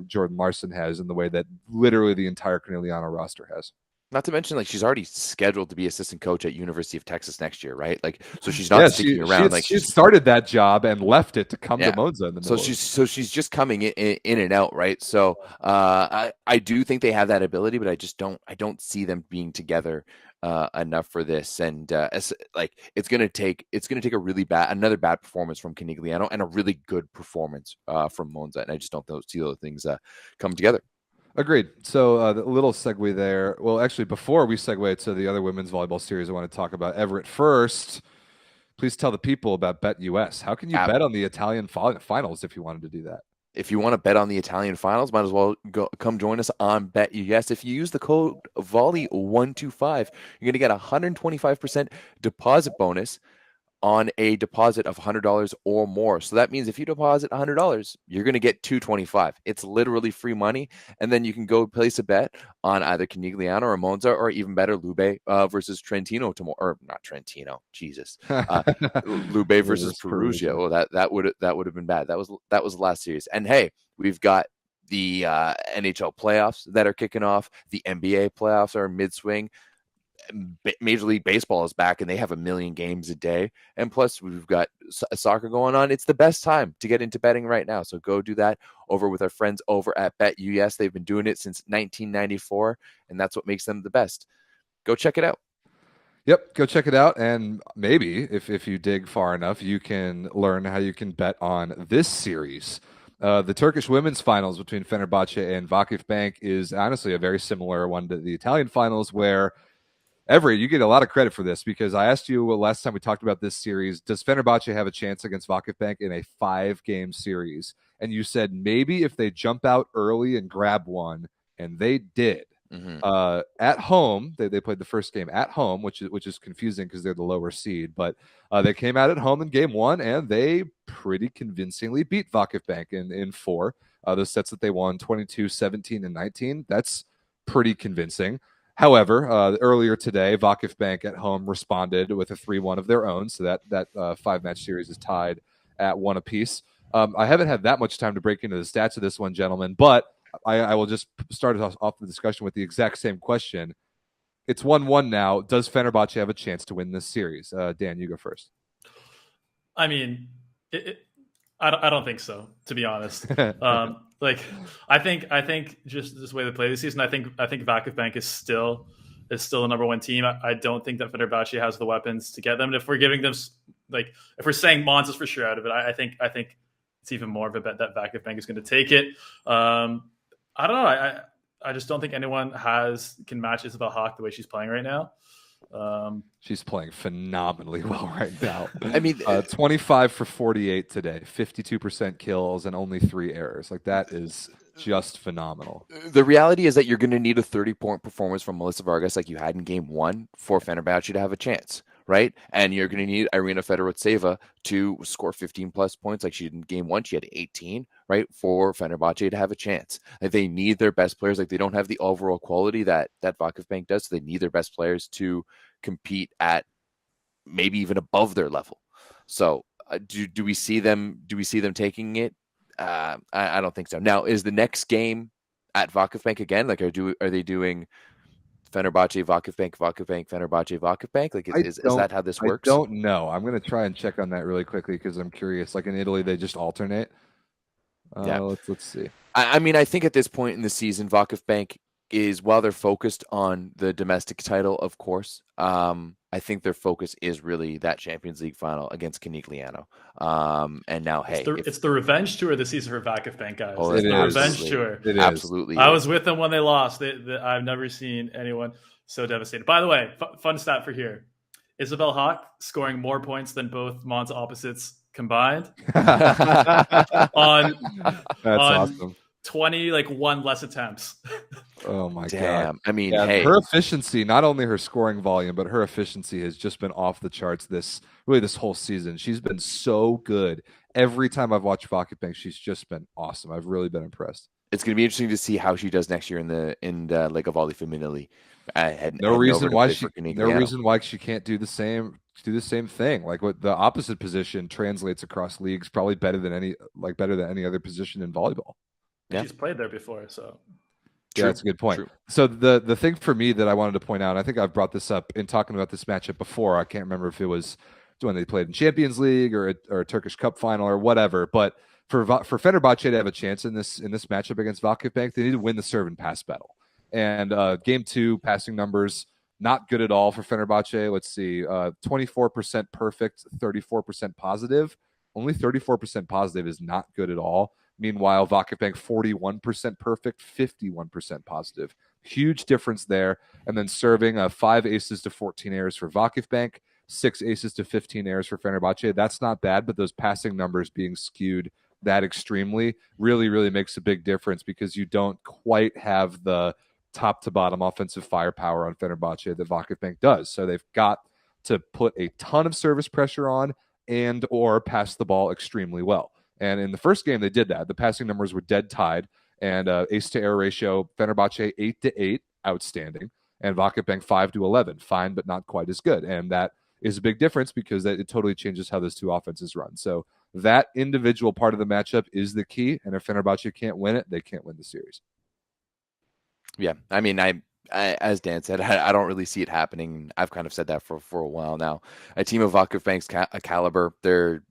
Jordan Larson has, and the way that literally the entire Conegliano roster has. Not to mention, like, she's already scheduled to be assistant coach at University of Texas next year, right? Like, so she's not sticking around. She started that job and left it to come to Monza in the middle. So she's just coming in and out, right? So I do think they have that ability, but I don't see them being together enough for this. And it's gonna take another bad performance from Conegliano and a really good performance from Monza, and I just don't see those things come together. Agreed. So a little segue there. Well, actually, before we segue to the other women's volleyball series, I want to talk about Everett first. Please tell the people about BetUS. How can you bet on the Italian finals if you wanted to do that? If you want to bet on the Italian finals, might as well come join us on BetUS. If you use the code Volley125, you're going to get a 125% deposit bonus on a deposit of $100 or more. So that means if you deposit $100, you're going to get $225. It's literally free money. And then you can go place a bet on either Conegliano or Monza, or even better, Lube versus Trentino tomorrow. Or not Trentino, Jesus. Lube versus Perugia. Well, that would have been bad. That was the last series. And hey, we've got the NHL playoffs that are kicking off. The NBA playoffs are mid-swing. Major League Baseball is back, and they have 1 million games a day. And plus, we've got soccer going on. It's the best time to get into betting right now. So go do that over with our friends over at BetUS. They've been doing it since 1994, and that's what makes them the best. Go check it out. Yep, go check it out. And maybe if you dig far enough, you can learn how you can bet on this series. The Turkish women's finals between Fenerbahce and Vakifbank is honestly a very similar one to the Italian finals, where Everett, you get a lot of credit for this, because I asked you last time we talked about this series, does Fenerbahce have a chance against Vakifbank in a 5-game series? And you said maybe if they jump out early and grab one, and they did. Mm-hmm. At home, they played the first game at home, which is confusing because they're the lower seed. But they came out at home in game 1, and they pretty convincingly beat Vakifbank in 4. Those sets that they won, 22, 17, and 19. That's pretty convincing. However, earlier today, Vakifbank at home responded with a 3-1 of their own, so that 5-match series is tied at 1 apiece. I haven't had that much time to break into the stats of this one, gentlemen, but I will just start off the discussion with the exact same question. It's 1-1 now. Does Fenerbahce have a chance to win this series? Dan, you go first. I mean, I don't think so, to be honest. I think just this way they play this season, I think Vakifbank is still the number 1 team. I don't think that Fenerbahce has the weapons to get them. And if we're giving them, if we're saying Monza's for sure out of it, I think it's even more of a bet that Vakifbank is going to take it. I don't know. I just don't think anyone can match Isabel Haak the way she's playing right now. She's playing phenomenally well right now. I mean, 25 for 48 today, 52% kills, and only 3 errors. Like, that is just phenomenal. The reality is that you're going to need a 30-point performance from Melissa Vargas like you had in game 1 for Fenerbahce to have a chance, right? And you're going to need Irina Fedorovtseva to score 15 plus points like she did in game 1. She had 18, right, for Fenerbahce to have a chance. Like, they need their best players. Like, they don't have the overall quality that Vakifbank does, so they need their best players to compete at maybe even above their level. So do we see them taking it? I don't think so. Now, is the next game at Vakifbank again? Like, are they doing Fenerbahce, Vakifbank, Fenerbahce, Vakifbank? Like, is that how this works? I don't know. I'm going to try and check on that really quickly because I'm curious. Like, in Italy, they just alternate. Yeah. Let's see. I mean, I think at this point in the season, Vakifbank is, while they're focused on the domestic title, of course, I think their focus is really that Champions League final against Conegliano. And now, it's the revenge tour this season for Vakifbank, guys. Oh, it's the revenge tour. It absolutely. I was with them when they lost. I've never seen anyone so devastated. By the way, fun stat for here: Isabel Hawk scoring more points than both Monza opposites combined on awesome. 21 less attempts. Oh my God. I mean, her efficiency, not only her scoring volume, but her efficiency has just been off the charts this whole season. She's been so good. Every time I've watched Vakifbank, she's just been awesome. I've really been impressed. It's going to be interesting to see how she does next year in the Lega Volley Femminile. No reason why she can't do the same thing. Like, what the opposite position translates across leagues probably better than any other position in volleyball. Yeah. She's played there before, so. Yeah, that's a good point. True. So the thing for me that I wanted to point out, and I think I've brought this up in talking about this matchup before. I can't remember if it was when they played in Champions League or a Turkish Cup final or whatever. But for Fenerbahce to have a chance in this matchup against Vakifbank, they need to win the serve and pass battle. And game 2 passing numbers not good at all for Fenerbahce. Let's see, 24% perfect, 34% positive. Only 34% positive is not good at all. Meanwhile, Vakifbank 41% perfect, 51% positive. Huge difference there. And then serving 5 aces to 14 errors for Vakifbank, 6 aces to 15 errors for Fenerbahce. That's not bad, but those passing numbers being skewed that extremely really, really makes a big difference because you don't quite have the top to bottom offensive firepower on Fenerbahce that Vakifbank does. So they've got to put a ton of service pressure on and or pass the ball extremely well. And in the first game, they did that. The passing numbers were dead tied, and ace to error ratio, Fenerbahce 8-8, outstanding, and Vakifbank 5-11, fine, but not quite as good. And that is a big difference because it totally changes how those two offenses run. So that individual part of the matchup is the key, and if Fenerbahce can't win it, they can't win the series. Yeah, I mean, I as Dan said, I don't really see it happening. I've kind of said that for a while now. A team of Vakifbank's caliber, they're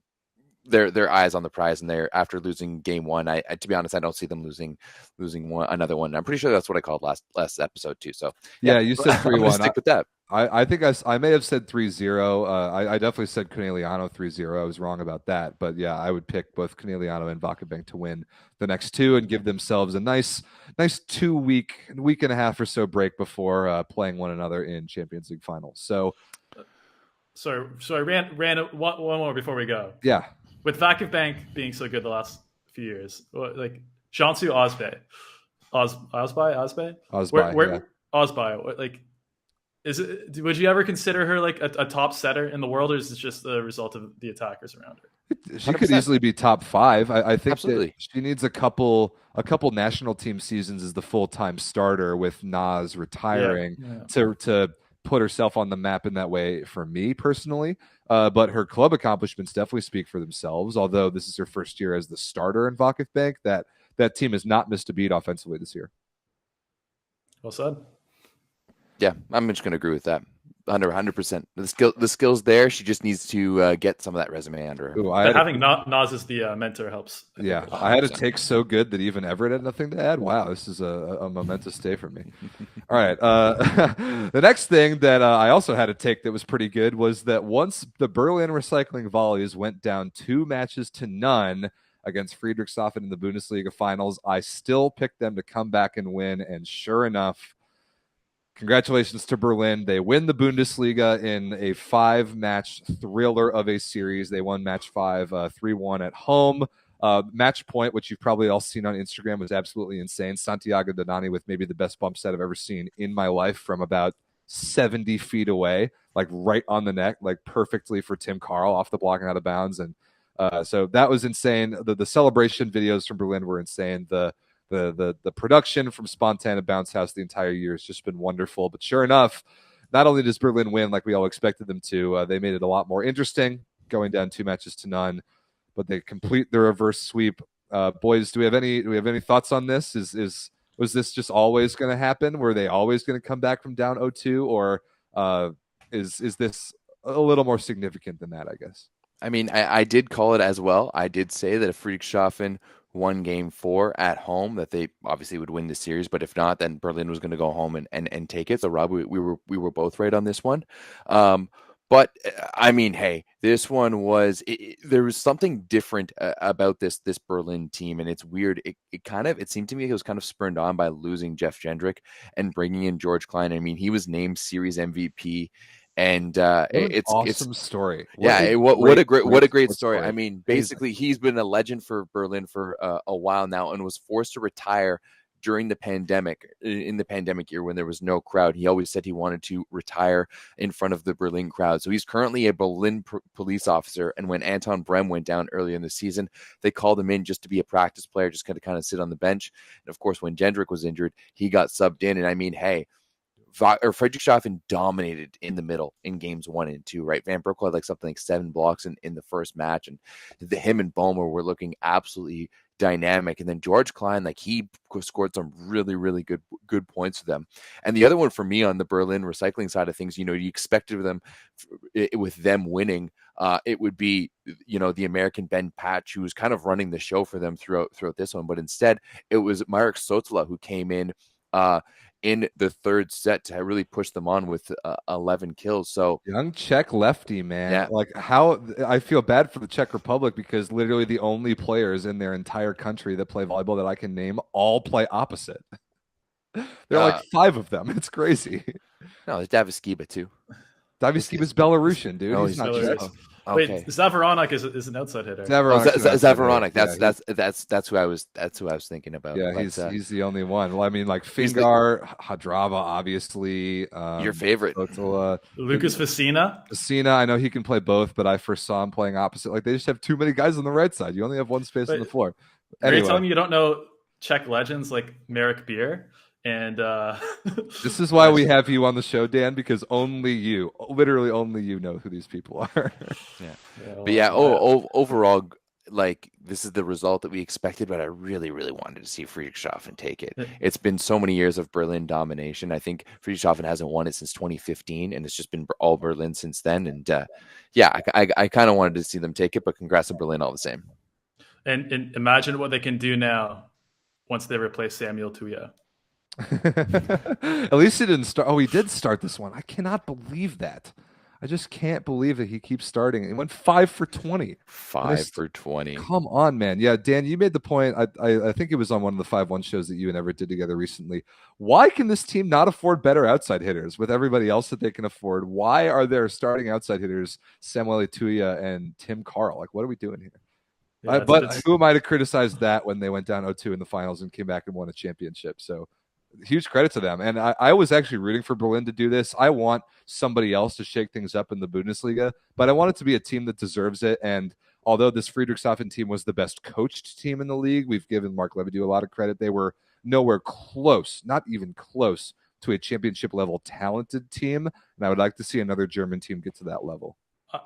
eyes on the prize, and they're after losing game 1. I to be honest, I don't see them losing another one. I'm pretty sure that's what I called last episode too. So yeah, you said 3-1. Stick with that. I think I may have said 3-0. I definitely said Conegliano 3-0. I was wrong about that, but yeah, I would pick both Conegliano and Vakifbank to win the next 2 and give themselves a nice 2-week and a half or so break before playing one another in Champions League finals. So I ran one more before we go. Yeah. With Vakifbank being so good the last few years, like Cansu Ozbay, like, would you ever consider her like a top setter in the world, or is it just the result of the attackers around her? She could easily be top 5. I think Absolutely. That she needs a couple national team seasons as the full-time starter with Naz retiring to put herself on the map in that way for me personally. But her club accomplishments definitely speak for themselves. Although this is her first year as the starter in Vakifbank, that team has not missed a beat offensively this year. Well said. Yeah, I'm just going to agree with that. 100%. The skills there. She just needs to get some of that resume under her. Ooh, having Naz as the mentor helps. Yeah, I had a take so good that even Everett had nothing to add. Wow, this is a momentous day for me. All right. The next thing that I also had a take that was pretty good was that once the Berlin Recycling Volleys went down 2-0 against Freidrichshafen in the Bundesliga Finals, I still picked them to come back and win. And sure enough, congratulations to Berlin. They win the Bundesliga in a 5-match thriller of a series. They won match 5, 3-1 at home. Match point, which you've probably all seen on Instagram, was absolutely insane. Santiago Donani with maybe the best bump set I've ever seen in my life from about 70 feet away, like right on the neck, like perfectly for Tim Carl off the block and out of bounds. And so that was insane. The celebration videos from Berlin were insane. The production from Spontana Bounce House the entire year has just been wonderful. But sure enough, not only does Berlin win like we all expected them to, they made it a lot more interesting, going down 2-0, but they complete the reverse sweep. Boys, do we have any thoughts on this? Was this just always going to happen? Were they always going to come back from down 0-2, or is this a little more significant than that, I guess? I mean, I did call it as well. I did say that if Friedrichshafen won game 4 at home, that they obviously would win the series. But if not, then Berlin was going to go home and take it. So Rob, we were both right on this one. But I mean, hey, this one was there was something different about this Berlin team, and it's weird. It seemed to me it was kind of spurred on by losing Jeff Jendrick and bringing in George Klein. I mean, he was named series MVP. And it's awesome story. What a great story. I mean, basically, he's been a legend for Berlin for a while now, and was forced to retire during the pandemic. In the pandemic year when there was no crowd, he always said he wanted to retire in front of the Berlin crowd. So he's currently a Berlin police officer. And when Anton Brem went down earlier in the season, they called him in just to be a practice player, just kind of sit on the bench. And of course, when Jendrick was injured, he got subbed in. And I mean, hey, Friedrichshafen dominated in the middle in games 1 and 2, right? Van Berkel had like something like 7 blocks in the first match, and him and Boehmer were looking absolutely dynamic. And then George Klein, like, he scored some really, really good points for them. And the other one for me on the Berlin recycling side of things, you expected them with them winning. It would be, the American Ben Patch, who was kind of running the show for them throughout this one. But instead, it was Marek Sotla who came in the third set to really push them on with 11 kills. So young Czech lefty, man. Yeah. Like, how I feel bad for the Czech Republic, because literally the only players in their entire country that play volleyball that I can name all play opposite. There are like 5 of them. It's crazy. No, there's Davis Skiba too. Davis Skiba's Belarusian, dude. No, he's not Czech. Wait, Zavoronek is an outside hitter. Zavoronek. That's who I was thinking about. Yeah, he's the only one. Well, I mean, like Fingar, Hadrava, obviously. Your favorite, Lucas Vecina. Vecina, I know he can play both, but I first saw him playing opposite. Like, they just have too many guys on the right side. You only have one space on the floor. Anyway. Are you telling me you don't know Czech legends like Marek Beer? And this is why we have you on the show, Dan, because literally only you know who these people are. Overall, like, this is the result that we expected, but I really, really wanted to see Friedrichshafen take it. It's been so many years of Berlin domination. I think Friedrichshafen hasn't won it since 2015, and it's just been all Berlin since then. And I kind of wanted to see them take it, but congrats to Berlin all the same. And imagine what they can do now once they replace Samuel Tuya. At least he didn't start. Oh, he did start this one. I cannot believe that. I just can't believe that he keeps starting. He went 5 for 20. 5 for 20. Come on, man. Yeah, Dan, you made the point. I think it was on one of the 5-1 shows that you and Everett did together recently. Why can this team not afford better outside hitters with everybody else that they can afford? Why are there starting outside hitters Samuel Tuya and Tim Carl? Like, what are we doing here? Yeah, but who am I to criticize that when they went down 0-2 in the finals and came back and won a championship? So huge credit to them. And I was actually rooting for Berlin to do this. I want somebody else to shake things up in the Bundesliga, but I want it to be a team that deserves it. And although this Friedrichshafen team was the best coached team in the league, we've given Mark Lebedew a lot of credit. They were nowhere close, not even close, to a championship level talented team. And I would like to see another German team get to that level.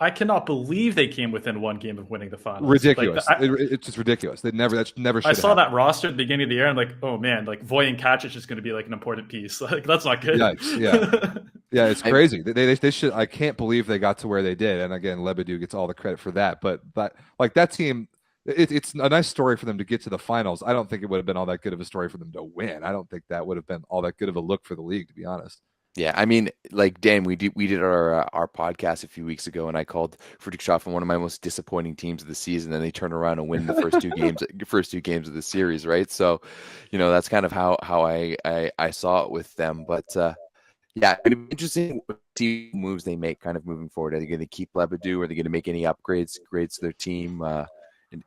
I cannot believe they came within 1 game of winning the finals. Ridiculous. It's just ridiculous. That never should. I saw that roster at the beginning of the year, and I'm like, oh man, like Voyen Kacic is going to be like an important piece. Like, that's not good. Yikes. Yeah. Yeah, it's crazy. They should. I can't believe they got to where they did. And again, Lebedew gets all the credit for that. But like, that team, it's a nice story for them to get to the finals. I don't think it would have been all that good of a story for them to win. I don't think that would have been all that good of a look for the league, to be honest. Yeah, I mean, like, Dan, we did our podcast a few weeks ago, and I called Friedrichshafen one of my most disappointing teams of the season. And they turn around and win the first two games of the series, right? So, that's kind of how I saw it with them. But Yeah, it'd be interesting what team moves they make kind of moving forward. Are they going to keep Lebedew? Are they going to make any grades to their team?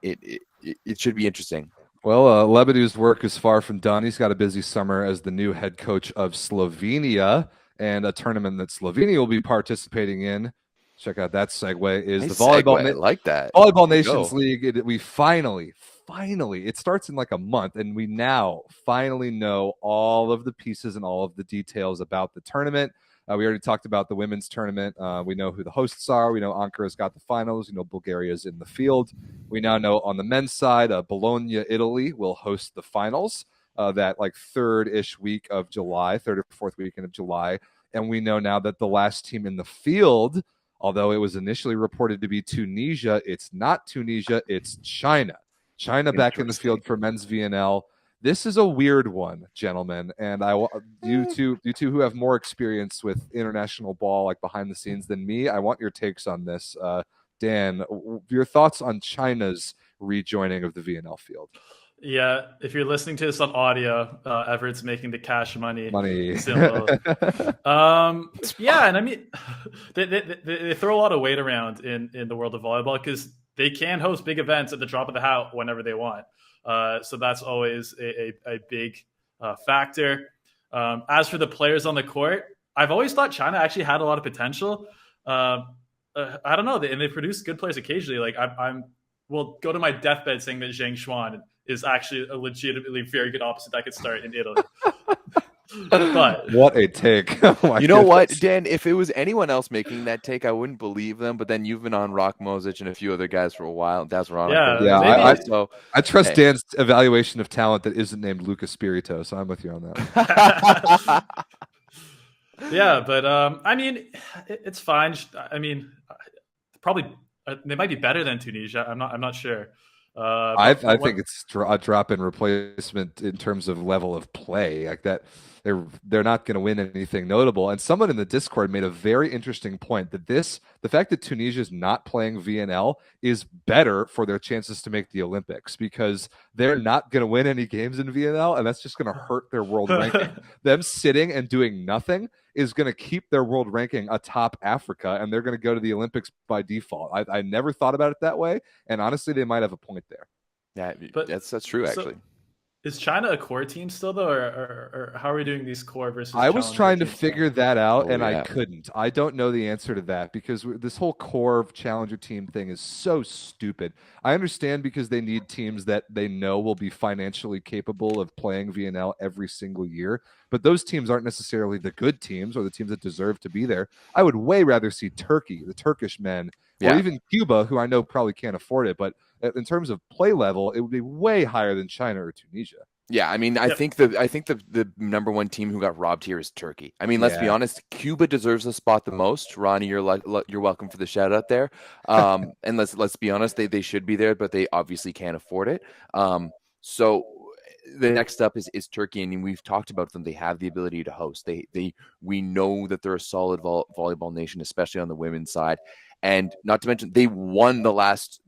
It should be interesting. Well, Lebedew's work is far from done. He's got a busy summer as the new head coach of Slovenia, and a tournament that Slovenia will be participating in. Check out that segue. Is nice the Volleyball? I like that. Volleyball Nations League. We finally, it starts in like a month, and we now finally know all of the pieces and all of the details about the tournament. We already talked about the women's tournament. We know who the hosts are. We know Ankara's got the finals. Bulgaria's in the field. We now know on the men's side, Bologna, Italy will host the finals that like third-ish week of July, third or fourth weekend of July. And we know now that the last team in the field, although it was initially reported to be Tunisia, it's not Tunisia, it's China. China back in the field for men's VNL. This is a weird one, gentlemen, and you two who have more experience with international ball, like behind the scenes, than me, I want your takes on this. Dan, your thoughts on China's rejoining of the VNL field? Yeah, if you're listening to this on audio, Everett's making the cash money symbol. Yeah, and I mean, they throw a lot of weight around in the world of volleyball because they can host big events at the drop of the hat whenever they want. So that's always a big factor. As for the players on the court, I've always thought China actually had a lot of potential. I don't know, and they produce good players occasionally. Like I'm will go to my deathbed saying that Zhang Xuan is actually a legitimately very good opposite that could start in Italy. But what a take. You know what, Dan, if it was anyone else making that take, I wouldn't believe them. But then you've been on Rock Mosic and a few other guys for a while. That's wrong. I trust Dan's evaluation of talent that isn't named Lucas Spirito, so I'm with you on that. Yeah, but I mean, it's fine. I mean, probably they might be better than Tunisia. I'm not sure. I think it's a drop in replacement in terms of level of play. Like that, they're not going to win anything notable. And someone in the Discord made a very interesting point that the fact that Tunisia is not playing VNL is better for their chances to make the Olympics because they're not going to win any games in VNL, and that's just going to hurt their world ranking. Them sitting and doing nothing is going to keep their world ranking atop Africa, and they're going to go to the Olympics by default. I never thought about it that way, and honestly, they might have a point there. Yeah, but that's true, actually. Is China a core team still, though, or how are we doing these core versus? I was trying to figure that out, and I couldn't. I don't know the answer to that because this whole core challenger team thing is so stupid. I understand because they need teams that they know will be financially capable of playing VNL every single year, but those teams aren't necessarily the good teams or the teams that deserve to be there. I would way rather see Turkey, the Turkish men, or even Cuba, who I know probably can't afford it, but in terms of play level, it would be way higher than China or Tunisia. Yeah, I mean, I think the number one team who got robbed here is Turkey. I mean, let's be honest, Cuba deserves the spot the most. Ronnie, you're welcome for the shout out there. And let's be honest, they should be there, but they obviously can't afford it. So the next up is Turkey, and we've talked about them. They have the ability to host. We know that they're a solid volleyball nation, especially on the women's side. And not to mention, they won the last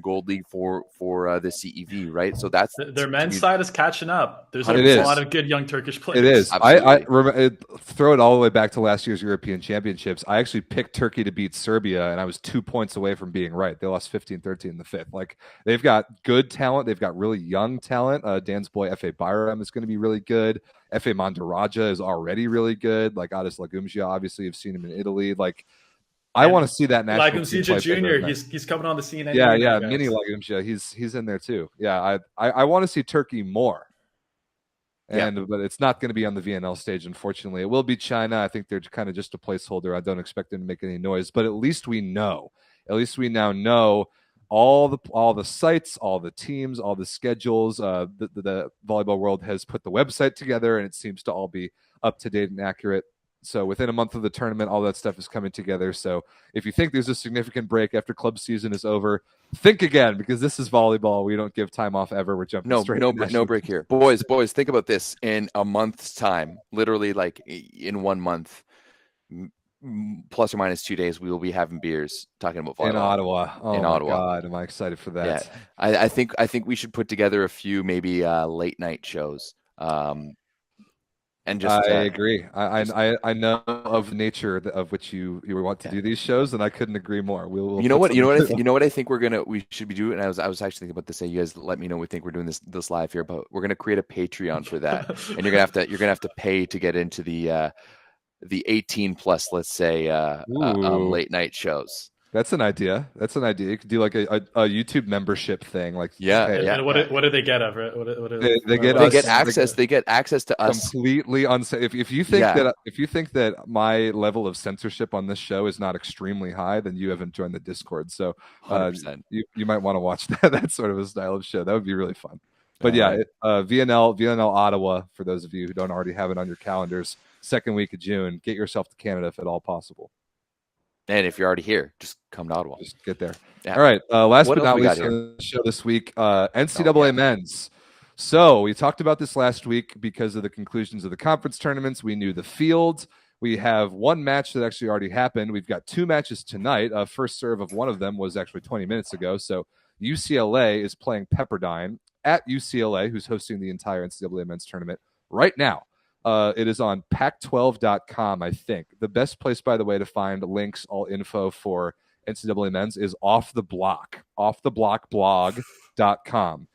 Gold League for the CEV, right? So that's their men's side is catching up. There's a lot of good young Turkish players. It is. I remember, throw it all the way back to last year's European Championships. I actually picked Turkey to beat Serbia, and I was 2 points away from being right. They lost 15-13 in the fifth. Like, they've got good talent. They've got really young talent. Dan's boy, Efe Bayram, is going to be really good. Efe Mandaraja is already really good. Like, Adis Lagumdzija, obviously, you've seen him in Italy. Like, I want to see that national team play Junior. He's coming on the scene. Yeah, mini Lagumdzija. He's in there too. Yeah, I want to see Turkey more. But it's not going to be on the VNL stage, unfortunately. It will be China. I think they're kind of just a placeholder. I don't expect them to make any noise, but at least we know. At least we now know all the sites, all the teams, all the schedules. The volleyball world has put the website together, and it seems to all be up to date and accurate. So within a month of the tournament, all that stuff is coming together. So if you think there's a significant break after club season is over, think again, because this is volleyball. We don't give time off ever. We're jumping straight. No break here. Boys, think about this. In a month's time, literally like in 1 month, plus or minus 2 days, we will be having beers talking about volleyball. In Ottawa. Oh, in Ottawa. God, am I excited for that. Yeah. I think we should put together a few maybe late night shows. And just I agree. I know of the nature of which you want to do these shows, and I couldn't agree more. We'll you know what I think we should be doing. And I was actually thinking about this. Say you guys let me know. We think we're doing this live here, but we're gonna create a Patreon for that, and you're gonna have to pay to get into the 18 plus, let's say, late night shows. That's an idea. You could do like a YouTube membership thing. Like, what do they get, Everett? They get access. They get access to us completely unsafe. If you think that my level of censorship on this show is not extremely high, then you haven't joined the Discord. So you might want to watch that sort of a style of show. That would be really fun. But VNL Ottawa, for those of you who don't already have it on your calendars, second week of June. Get yourself to Canada if at all possible. And if you're already here, just come to Ottawa. Just get there. Yeah. All right. Last but not least on the show this week, NCAA men's. So we talked about this last week because of the conclusions of the conference tournaments. We knew the field. We have one match that actually already happened. We've got two matches tonight. First serve of one of them was actually 20 minutes ago. So UCLA is playing Pepperdine at UCLA, who's hosting the entire NCAA men's tournament right now. It is on pac12.com, I think. The best place, by the way, to find links, all info for NCAA men's is offtheblockblog.com.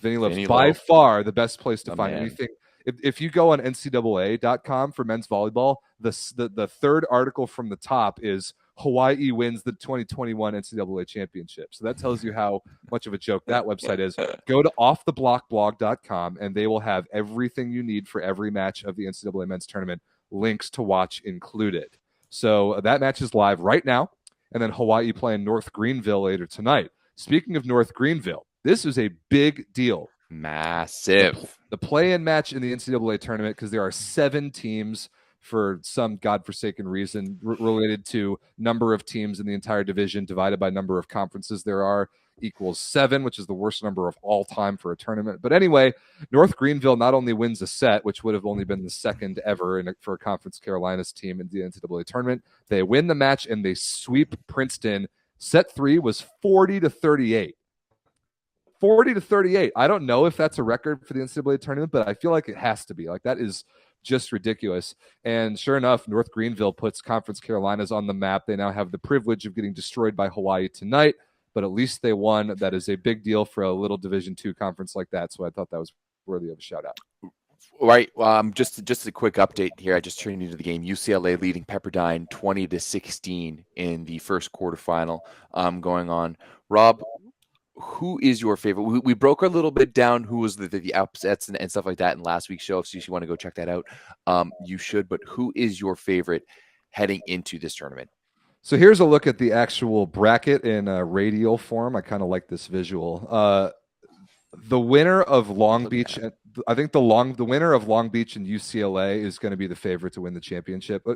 Vinny Lopes. By far the best place to find anything. If you go on NCAA.com for men's volleyball, the third article from the top is Hawaii wins the 2021 NCAA championship. So that tells you how much of a joke that website is. Go to offtheblockblog.com and they will have everything you need for every match of the NCAA men's tournament, links to watch included. So that match is live right now. And then Hawaii playing North Greenville later tonight. Speaking of North Greenville, this is a big deal. Massive. The play-in match in the NCAA tournament, because there are 7 teams for some godforsaken reason related to number of teams in the entire division divided by number of conferences there are equals 7, which is the worst number of all time for a tournament. But anyway, North Greenville not only wins a set, which would have only been the second ever for a Conference Carolinas team in the NCAA tournament. They win the match and they sweep Princeton. Set 3 was 40-38. 40-38. I don't know if that's a record for the NCAA tournament, but I feel like it has to be. Like, that is just ridiculous. And sure enough, North Greenville puts Conference Carolinas on the map. They now have the privilege of getting destroyed by Hawaii tonight, but at least they won. That is a big deal for a little Division II conference like that. So I thought that was worthy of a shout out. Right. Just a quick update here. I just turned into the game. UCLA leading Pepperdine 20-16 in the first quarterfinal going on. Rob, who is your favorite? We broke a little bit down who was the upsets and stuff like that in last week's show. So if you want to go check that out, you should. But who is your favorite heading into this tournament? So here's a look at the actual bracket in radial form. I kind of like this visual. The winner of Long Beach, I think the winner of Long Beach and UCLA is going to be the favorite to win the championship.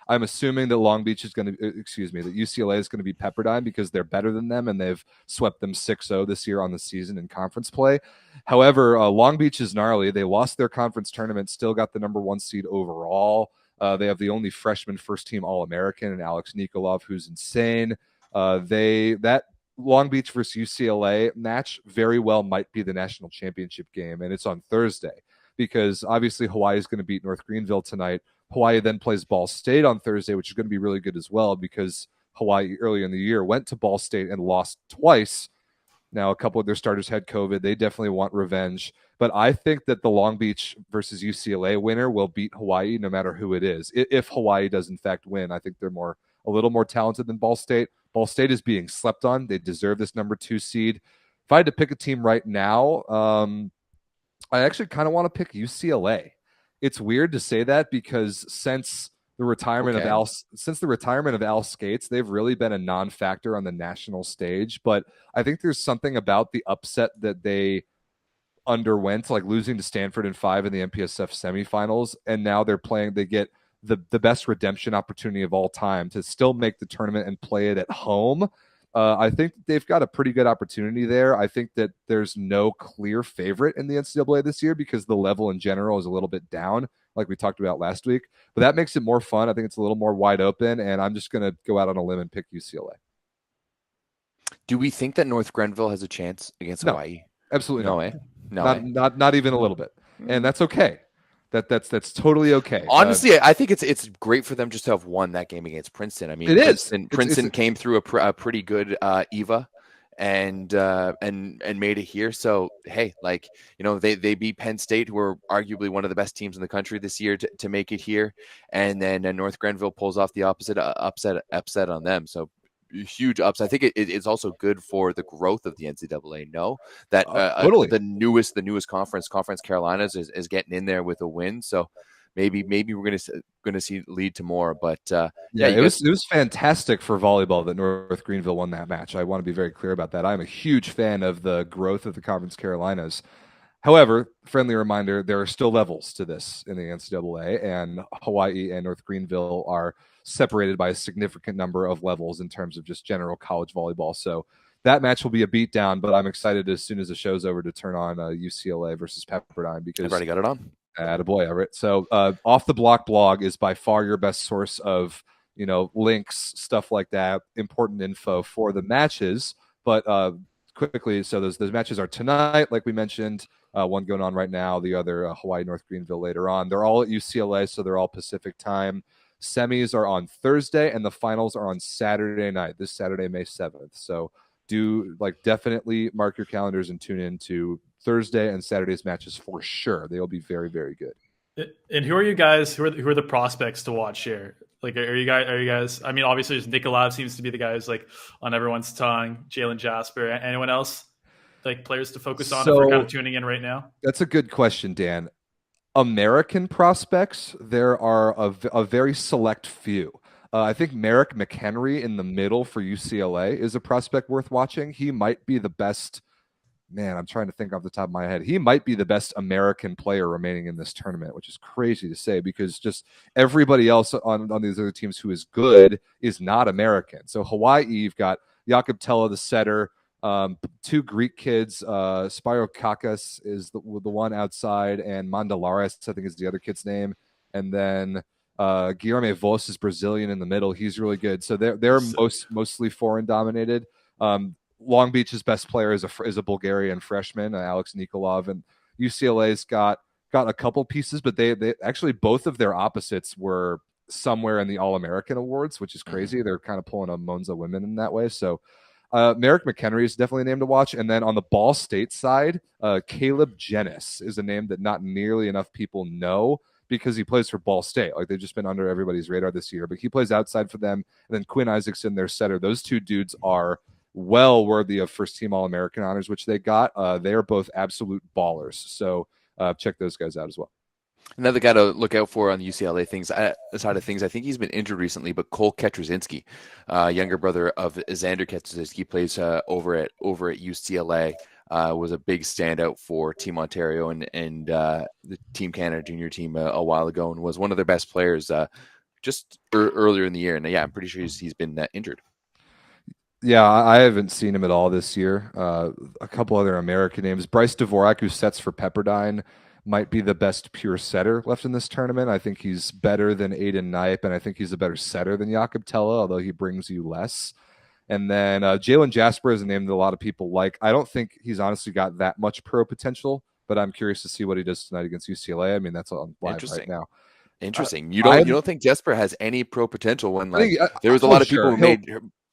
I'm assuming that that UCLA is going to be Pepperdine because they're better than them and they've swept them 6-0 this year on the season in conference play. However, Long Beach is gnarly. They lost their conference tournament, still got the number 1 seed overall. They have the only freshman first-team All-American in Alex Nikolov, who's insane. That Long Beach versus UCLA match very well might be the national championship game, and it's on Thursday because obviously Hawaii is going to beat North Greenville tonight. Hawaii then plays Ball State on Thursday, which is going to be really good as well because Hawaii earlier in the year went to Ball State and lost twice. Now, a couple of their starters had COVID. They definitely want revenge. But I think that the Long Beach versus UCLA winner will beat Hawaii no matter who it is. If Hawaii does, in fact, win, I think they're a little more talented than Ball State. Ball State is being slept on. They deserve this number 2 seed. If I had to pick a team right now, I actually kind of want to pick UCLA. It's weird to say that because since the retirement of Al Skates, they've really been a non-factor on the national stage. But I think there's something about the upset that they underwent, like losing to Stanford in 5 in the MPSF semifinals, and now they get the best redemption opportunity of all time to still make the tournament and play it at home. I think they've got a pretty good opportunity there. I think that there's no clear favorite in the NCAA this year because the level in general is a little bit down, like we talked about last week. But that makes it more fun. I think it's a little more wide open, and I'm just going to go out on a limb and pick UCLA. Do we think that North Greenville has a chance against Hawaii? Absolutely no way. Not even a little bit. And that's okay. That's totally okay. Honestly, I think it's great for them just to have won that game against Princeton. I mean, Princeton came through a pretty good EVA and made it here. So hey, like, they beat Penn State, who are arguably one of the best teams in the country this year, to make it here, and then North Grenville pulls off the opposite upset on them. So huge ups. I think it's also good for the growth of the NCAA. That totally. the newest Conference Carolinas is getting in there with a win. So maybe we're gonna see lead to more. But it was fantastic for volleyball that North Greenville won that match. I want to be very clear about that. I'm a huge fan of the growth of the Conference Carolinas. However, friendly reminder, there are still levels to this in the NCAA, and Hawaii and North Greenville are separated by a significant number of levels in terms of just general college volleyball. So that match will be a beatdown, but I'm excited as soon as the show's over to turn on UCLA versus Pepperdine, because I've already got it on. Attaboy, Everett. So Off the Block blog is by far your best source of links, stuff like that, important info for the matches. But quickly, so those matches are tonight, like we mentioned. One going on right now, the other Hawaii North Greenville later on. They're all at UCLA, so they're all Pacific time. Semis are on Thursday, and the finals are on Saturday night, this Saturday, May 7th. So definitely mark your calendars and tune in to Thursday and Saturday's matches for sure. They will be very, very good. And who are you guys? Who are the prospects to watch here? Like, are you guys? I mean, obviously, Nikolai seems to be the guy who's like on everyone's tongue. Jalen Jasper. Anyone else? Like players to focus on if we're kind of tuning in right now? That's a good question, Dan. American prospects, there are a very select few. I think Merrick McHenry in the middle for UCLA is a prospect worth watching. He might be the best. Man, I'm trying to think off the top of my head. He might be the best American player remaining in this tournament, which is crazy to say because just everybody else on these other teams who is good is not American. So Hawaii, you've got Jakob Tella, the setter. Two Greek kids, Spyro Kakas is the one outside, and Mandalares, I think, is the other kid's name. And then Guilherme Vos is Brazilian in the middle. He's really good. So they're mostly foreign dominated. Long Beach's best player is a Bulgarian freshman, Alex Nikolov, and UCLA's got a couple pieces, but they actually both of their opposites were somewhere in the All-American awards, which is crazy. They're kind of pulling a Monza women in that way. So Merrick McHenry is definitely a name to watch. And then on the Ball State side, Caleb Jenis is a name that not nearly enough people know because he plays for Ball State. Like, they've just been under everybody's radar this year, but he plays outside for them. And then Quinn Isaacson, their setter. Those two dudes are well worthy of first-team All-American honors, which they got. They are both absolute ballers. So check those guys out as well. Another guy to look out for on the UCLA side of things, I think he's been injured recently, but Cole Ketrzinski, younger brother of Xander Ketrzinski, plays over at UCLA. Was a big standout for Team Ontario and the Team Canada junior team a while ago, and was one of their best players just earlier in the year. And yeah, I'm pretty sure he's been injured. Yeah, I haven't seen him at all this year. A couple other American names. Bryce Dvorak, who sets for Pepperdine, might be the best pure setter left in this tournament. I think he's better than Aiden Knipe, and I think he's a better setter than Jakob Tella, although he brings you less. And then Jalen Jasper is a name that a lot of people like. I don't think he's honestly got that much pro potential, but I'm curious to see what he does tonight against UCLA. I mean, that's on live right now. Interesting. You don't think Jasper has any pro potential when there was a lot of people who made.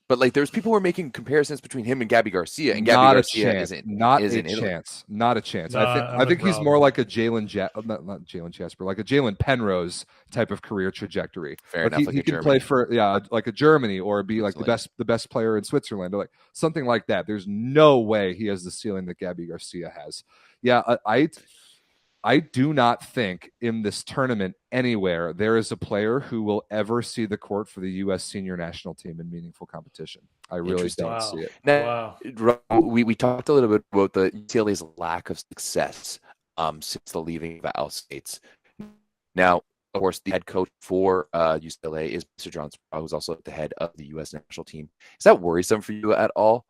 But there's people who are making comparisons between him and Gabby Garcia, and Gabby Garcia isn't. Not a chance. I think he's more like a not Jalen Jasper, like a Jalen Penrose type of career trajectory. Fair enough. He can play for like a Germany, or be like the best player in Switzerland, or like something like that. There's no way he has the ceiling that Gabby Garcia has. Yeah, I do not think in this tournament anywhere there is a player who will ever see the court for the U.S. senior national team in meaningful competition. I really don't see it. Now, we talked a little bit about the UCLA's lack of success since the leaving of Al States. Now, of course, the head coach for UCLA is Mr. John Sproul, who's also the head of the U.S. national team. Is that worrisome for you at all?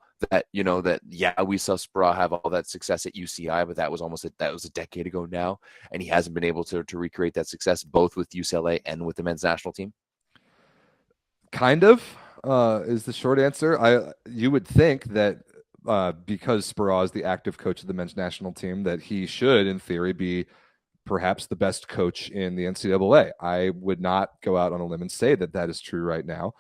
We saw Sproul have all that success at UCI, but that was a decade ago now, and he hasn't been able to recreate that success both with UCLA and with the men's national team. Kind of is the short answer. You would think that because Sproul is the active coach of the men's national team, that he should, in theory, be perhaps the best coach in the NCAA. I would not go out on a limb and say that that is true right now.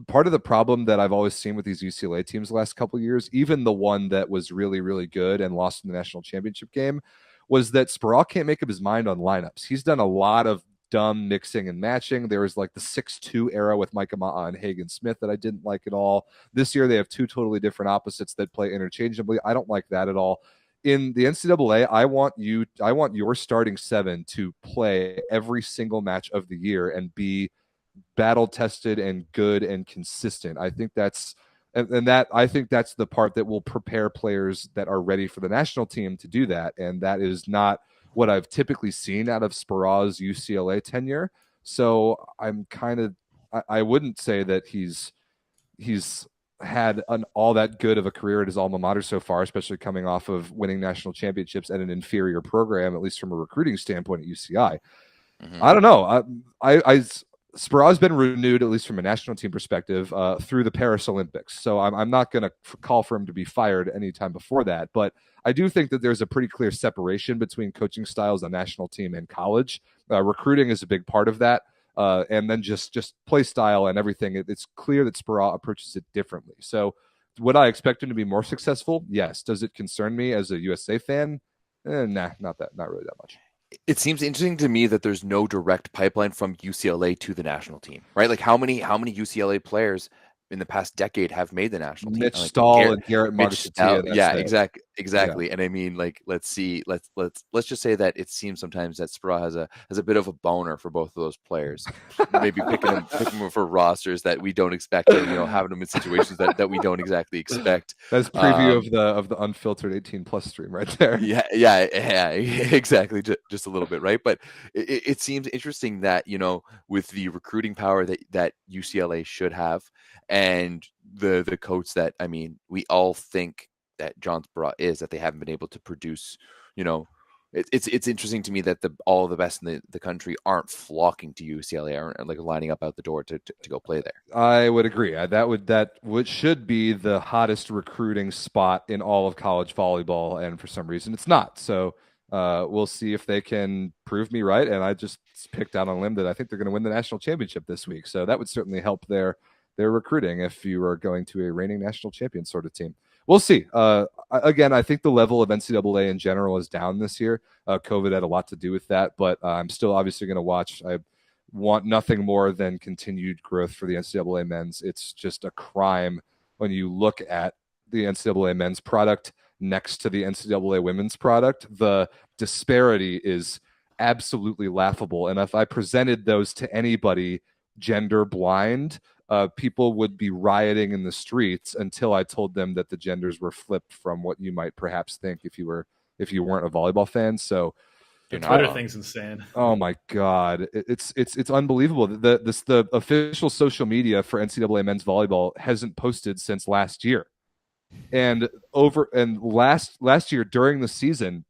Part of the problem that I've always seen with these UCLA teams the last couple of years, even the one that was really, really good and lost in the national championship game, was that Sproul can't make up his mind on lineups. He's done a lot of dumb mixing and matching. There was like the 6-2 era with Micah Ma'a and Hagen Smith that I didn't like at all. This year they have two totally different opposites that play interchangeably. I don't like that at all. In the NCAA, I want your starting 7 to play every single match of the year and be battle tested and good and consistent. I think that's I think that's the part that will prepare players that are ready for the national team to do that. And that is not what I've typically seen out of Sparaw's UCLA tenure. So I'm I wouldn't say that he's had all that good of a career at his alma mater so far, especially coming off of winning national championships at an inferior program, at least from a recruiting standpoint at UCI. Mm-hmm. I don't know. Sparaw's been renewed, at least from a national team perspective, through the Paris Olympics. So I'm not going to call for him to be fired anytime before that. But I do think that there's a pretty clear separation between coaching styles on national team and college. Recruiting is a big part of that. And then just play style and everything. It's clear that Sparaw approaches it differently. So would I expect him to be more successful? Yes. Does it concern me as a USA fan? Nah, not really that much. It seems interesting to me that there's no direct pipeline from UCLA to the national team, right? Like how many UCLA players in the past decade have made the national team? Mitch Stahl and Garrett Marchetti. Yeah, exactly. Yeah. And I mean, like, let's just say that it seems sometimes that Sparaw has a bit of a boner for both of those players. Maybe picking them for rosters that we don't expect, or having them in situations that we don't exactly expect. That's preview of the unfiltered 18+ stream right there. Yeah, exactly. Just a little bit, right? But it seems interesting that with the recruiting power that UCLA should have, and the coach that we all think that John Sparaw is, that they haven't been able to produce. It's interesting to me that all of the best in the country aren't flocking to UCLA, aren't like lining up out the door to go play there. I would agree. That should be the hottest recruiting spot in all of college volleyball, and for some reason it's not. So we'll see if they can prove me right. And I just picked out on a limb that I think they're going to win the national championship this week. So that would certainly help their recruiting if you are going to a reigning national champion sort of team. We'll see. Again, I think the level of NCAA in general is down this year. COVID had a lot to do with that, but I'm still obviously going to watch. I want nothing more than continued growth for the NCAA men's. It's just a crime when you look at the NCAA men's product next to the NCAA women's product. The disparity is absolutely laughable. And if I presented those to anybody gender blind, people would be rioting in the streets until I told them that the genders were flipped from what you might perhaps think if you weren't a volleyball fan. So the Twitter thing's insane. Oh my God. It's unbelievable. The official social media for NCAA men's volleyball hasn't posted since last year. And last year during the season,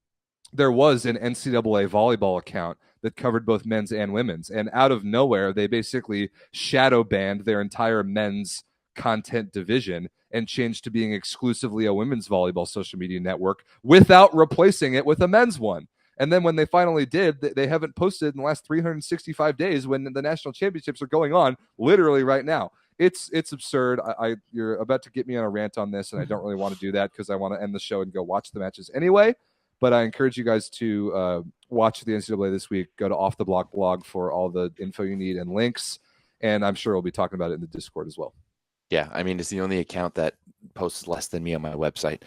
there was an NCAA volleyball account that covered both men's and women's. And out of nowhere, they basically shadow banned their entire men's content division and changed to being exclusively a women's volleyball social media network without replacing it with a men's one. And then when they finally did, they haven't posted in the last 365 days when the national championships are going on literally right now. It's absurd. You're about to get me on a rant on this, and I don't really want to do that because I want to end the show and go watch the matches anyway. But I encourage you guys to watch the NCAA this week. Go to Off the Block blog for all the info you need and links. And I'm sure we'll be talking about it in the Discord as well. Yeah, it's the only account that posts less than me on my website.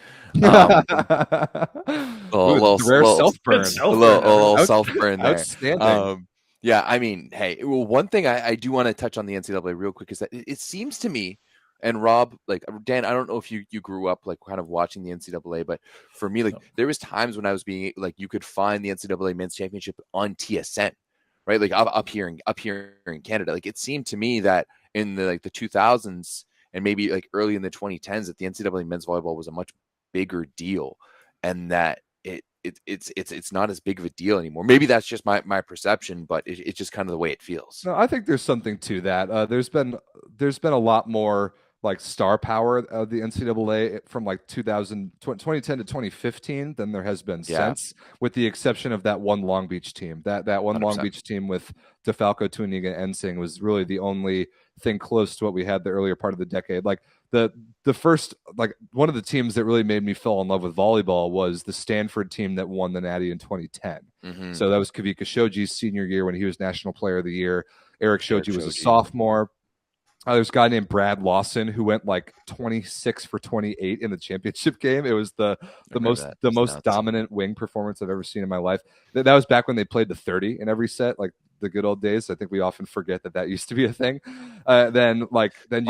Rare self-burn. A little self-burn there. Outstanding. Yeah, hey, well, one thing I do want to touch on the NCAA real quick is that it seems to me, and Rob, like Dan, I don't know if you grew up like kind of watching the NCAA, but for me, like there was times when I was being like, you could find the NCAA men's championship on TSN, right? Like up here in Canada. Like it seemed to me that in the 2000s and maybe like early in the 2010s that the NCAA men's volleyball was a much bigger deal, and that it's not as big of a deal anymore. Maybe that's just my perception, but it's just kind of the way it feels. No, I think there's something to that. There's been a lot more like star power of the NCAA from like 2010 to 2015 than there has been since, with the exception of that one Long Beach team. That one 100%. Long Beach team with DeFalco, Tuaniga, and Ensing was really the only thing close to what we had the earlier part of the decade. Like the first, like one of the teams that really made me fall in love with volleyball was the Stanford team that won the Natty in 2010. Mm-hmm. So that was Kavika Shoji's senior year when he was National Player of the Year. Eric Shoji was a sophomore. There's a guy named Brad Lawson who went like 26 for 28 in the championship game. It was the most dominant wing performance I've ever seen in my life. That was back when they played to 30 in every set, like the good old days. I think we often forget that used to be a thing. Then you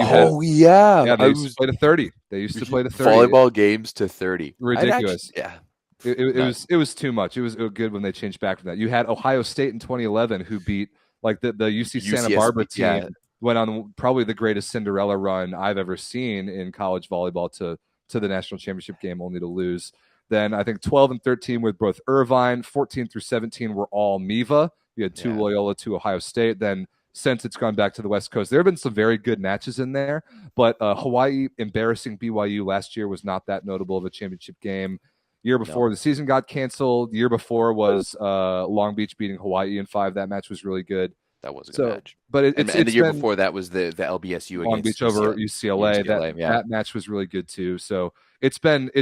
had they used to play to 30. They used to play to 30. Volleyball games to 30. Ridiculous. It was too much. It was good when they changed back from that. You had Ohio State in 2011 who beat like the UC Santa Barbara team. Yeah. Went on probably the greatest Cinderella run I've ever seen in college volleyball to the national championship game, only to lose. Then I think 12 and 13 with both Irvine. 14 through 17 were all MIVA. You had 2 Loyola, 2 Ohio State. Then since it's gone back to the West Coast, there have been some very good matches in there. But Hawaii embarrassing BYU last year was not that notable of a championship game. Year before the season got canceled. Year before was Long Beach beating Hawaii in 5. That match was really good. That was a good match. But and the year before that was the LBSU Long Beach over UCLA. That match was really good too. So it's been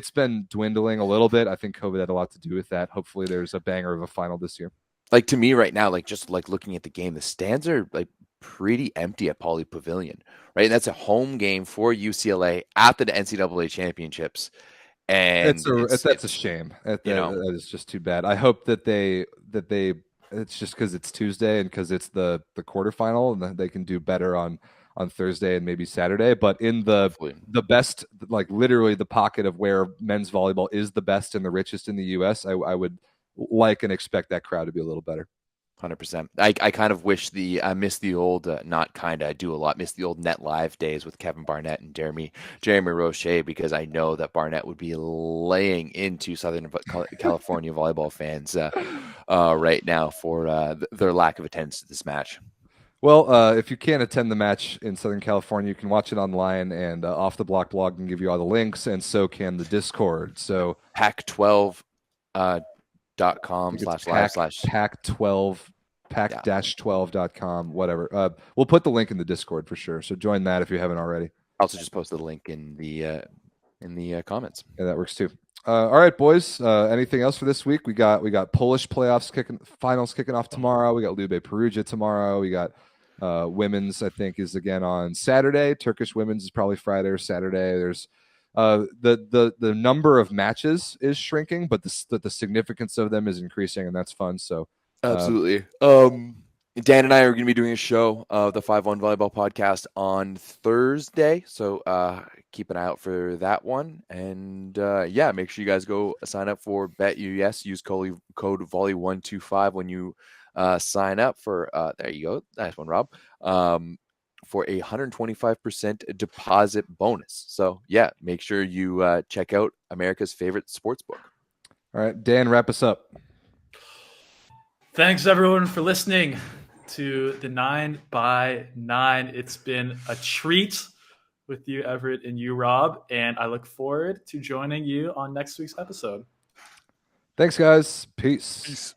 dwindling a little bit. I think COVID had a lot to do with that. Hopefully there's a banger of a final this year. Like to me right now, like just like looking at the game, the stands are like pretty empty at Pauley Pavilion, right? And that's a home game for UCLA after the NCAA championships. And that's a shame. That is just too bad. I hope that they it's just because it's Tuesday and because it's the quarterfinal, and they can do better on Thursday and maybe Saturday. But in the best, like literally the pocket of where men's volleyball is the best and the richest in the U.S., I would like and expect that crowd to be a little better. 100%. I kind of wish I miss the old, I do a lot, miss the old Net Live days with Kevin Barnett and Jeremy Roche, because I know that Barnett would be laying into Southern California volleyball fans right now for their lack of attendance at this match. Well, if you can't attend the match in Southern California, you can watch it online, and Off the Block blog can give you all the links, and so can the Discord. So Pac12 .com / Pac-12 pac-12.com, whatever. We'll put the link in the Discord for sure. So join that if you haven't already. I also just posted the link in the comments. Yeah, that works too. All right, boys. Anything else for this week? We got Polish finals kicking off tomorrow. We got Lube Perugia tomorrow. We got women's, I think, is again on Saturday. Turkish women's is probably Friday or Saturday. There's the number of matches is shrinking, but the significance of them is increasing, and that's fun. So absolutely. Dan and I are going to be doing a show of the 5-1 Volleyball podcast on Thursday, so keep an eye out for that one. And make sure you guys go sign up for BetUS. Use code Volley125 when you sign up for. There you go. Nice one, Rob. For a 125% deposit bonus. So make sure you check out America's favorite sports book. All right, Dan, wrap us up. Thanks everyone for listening to the 9x9. It's been a treat with you, Everett, and you, Rob, and I look forward to joining you on next week's episode. Thanks, guys. Peace.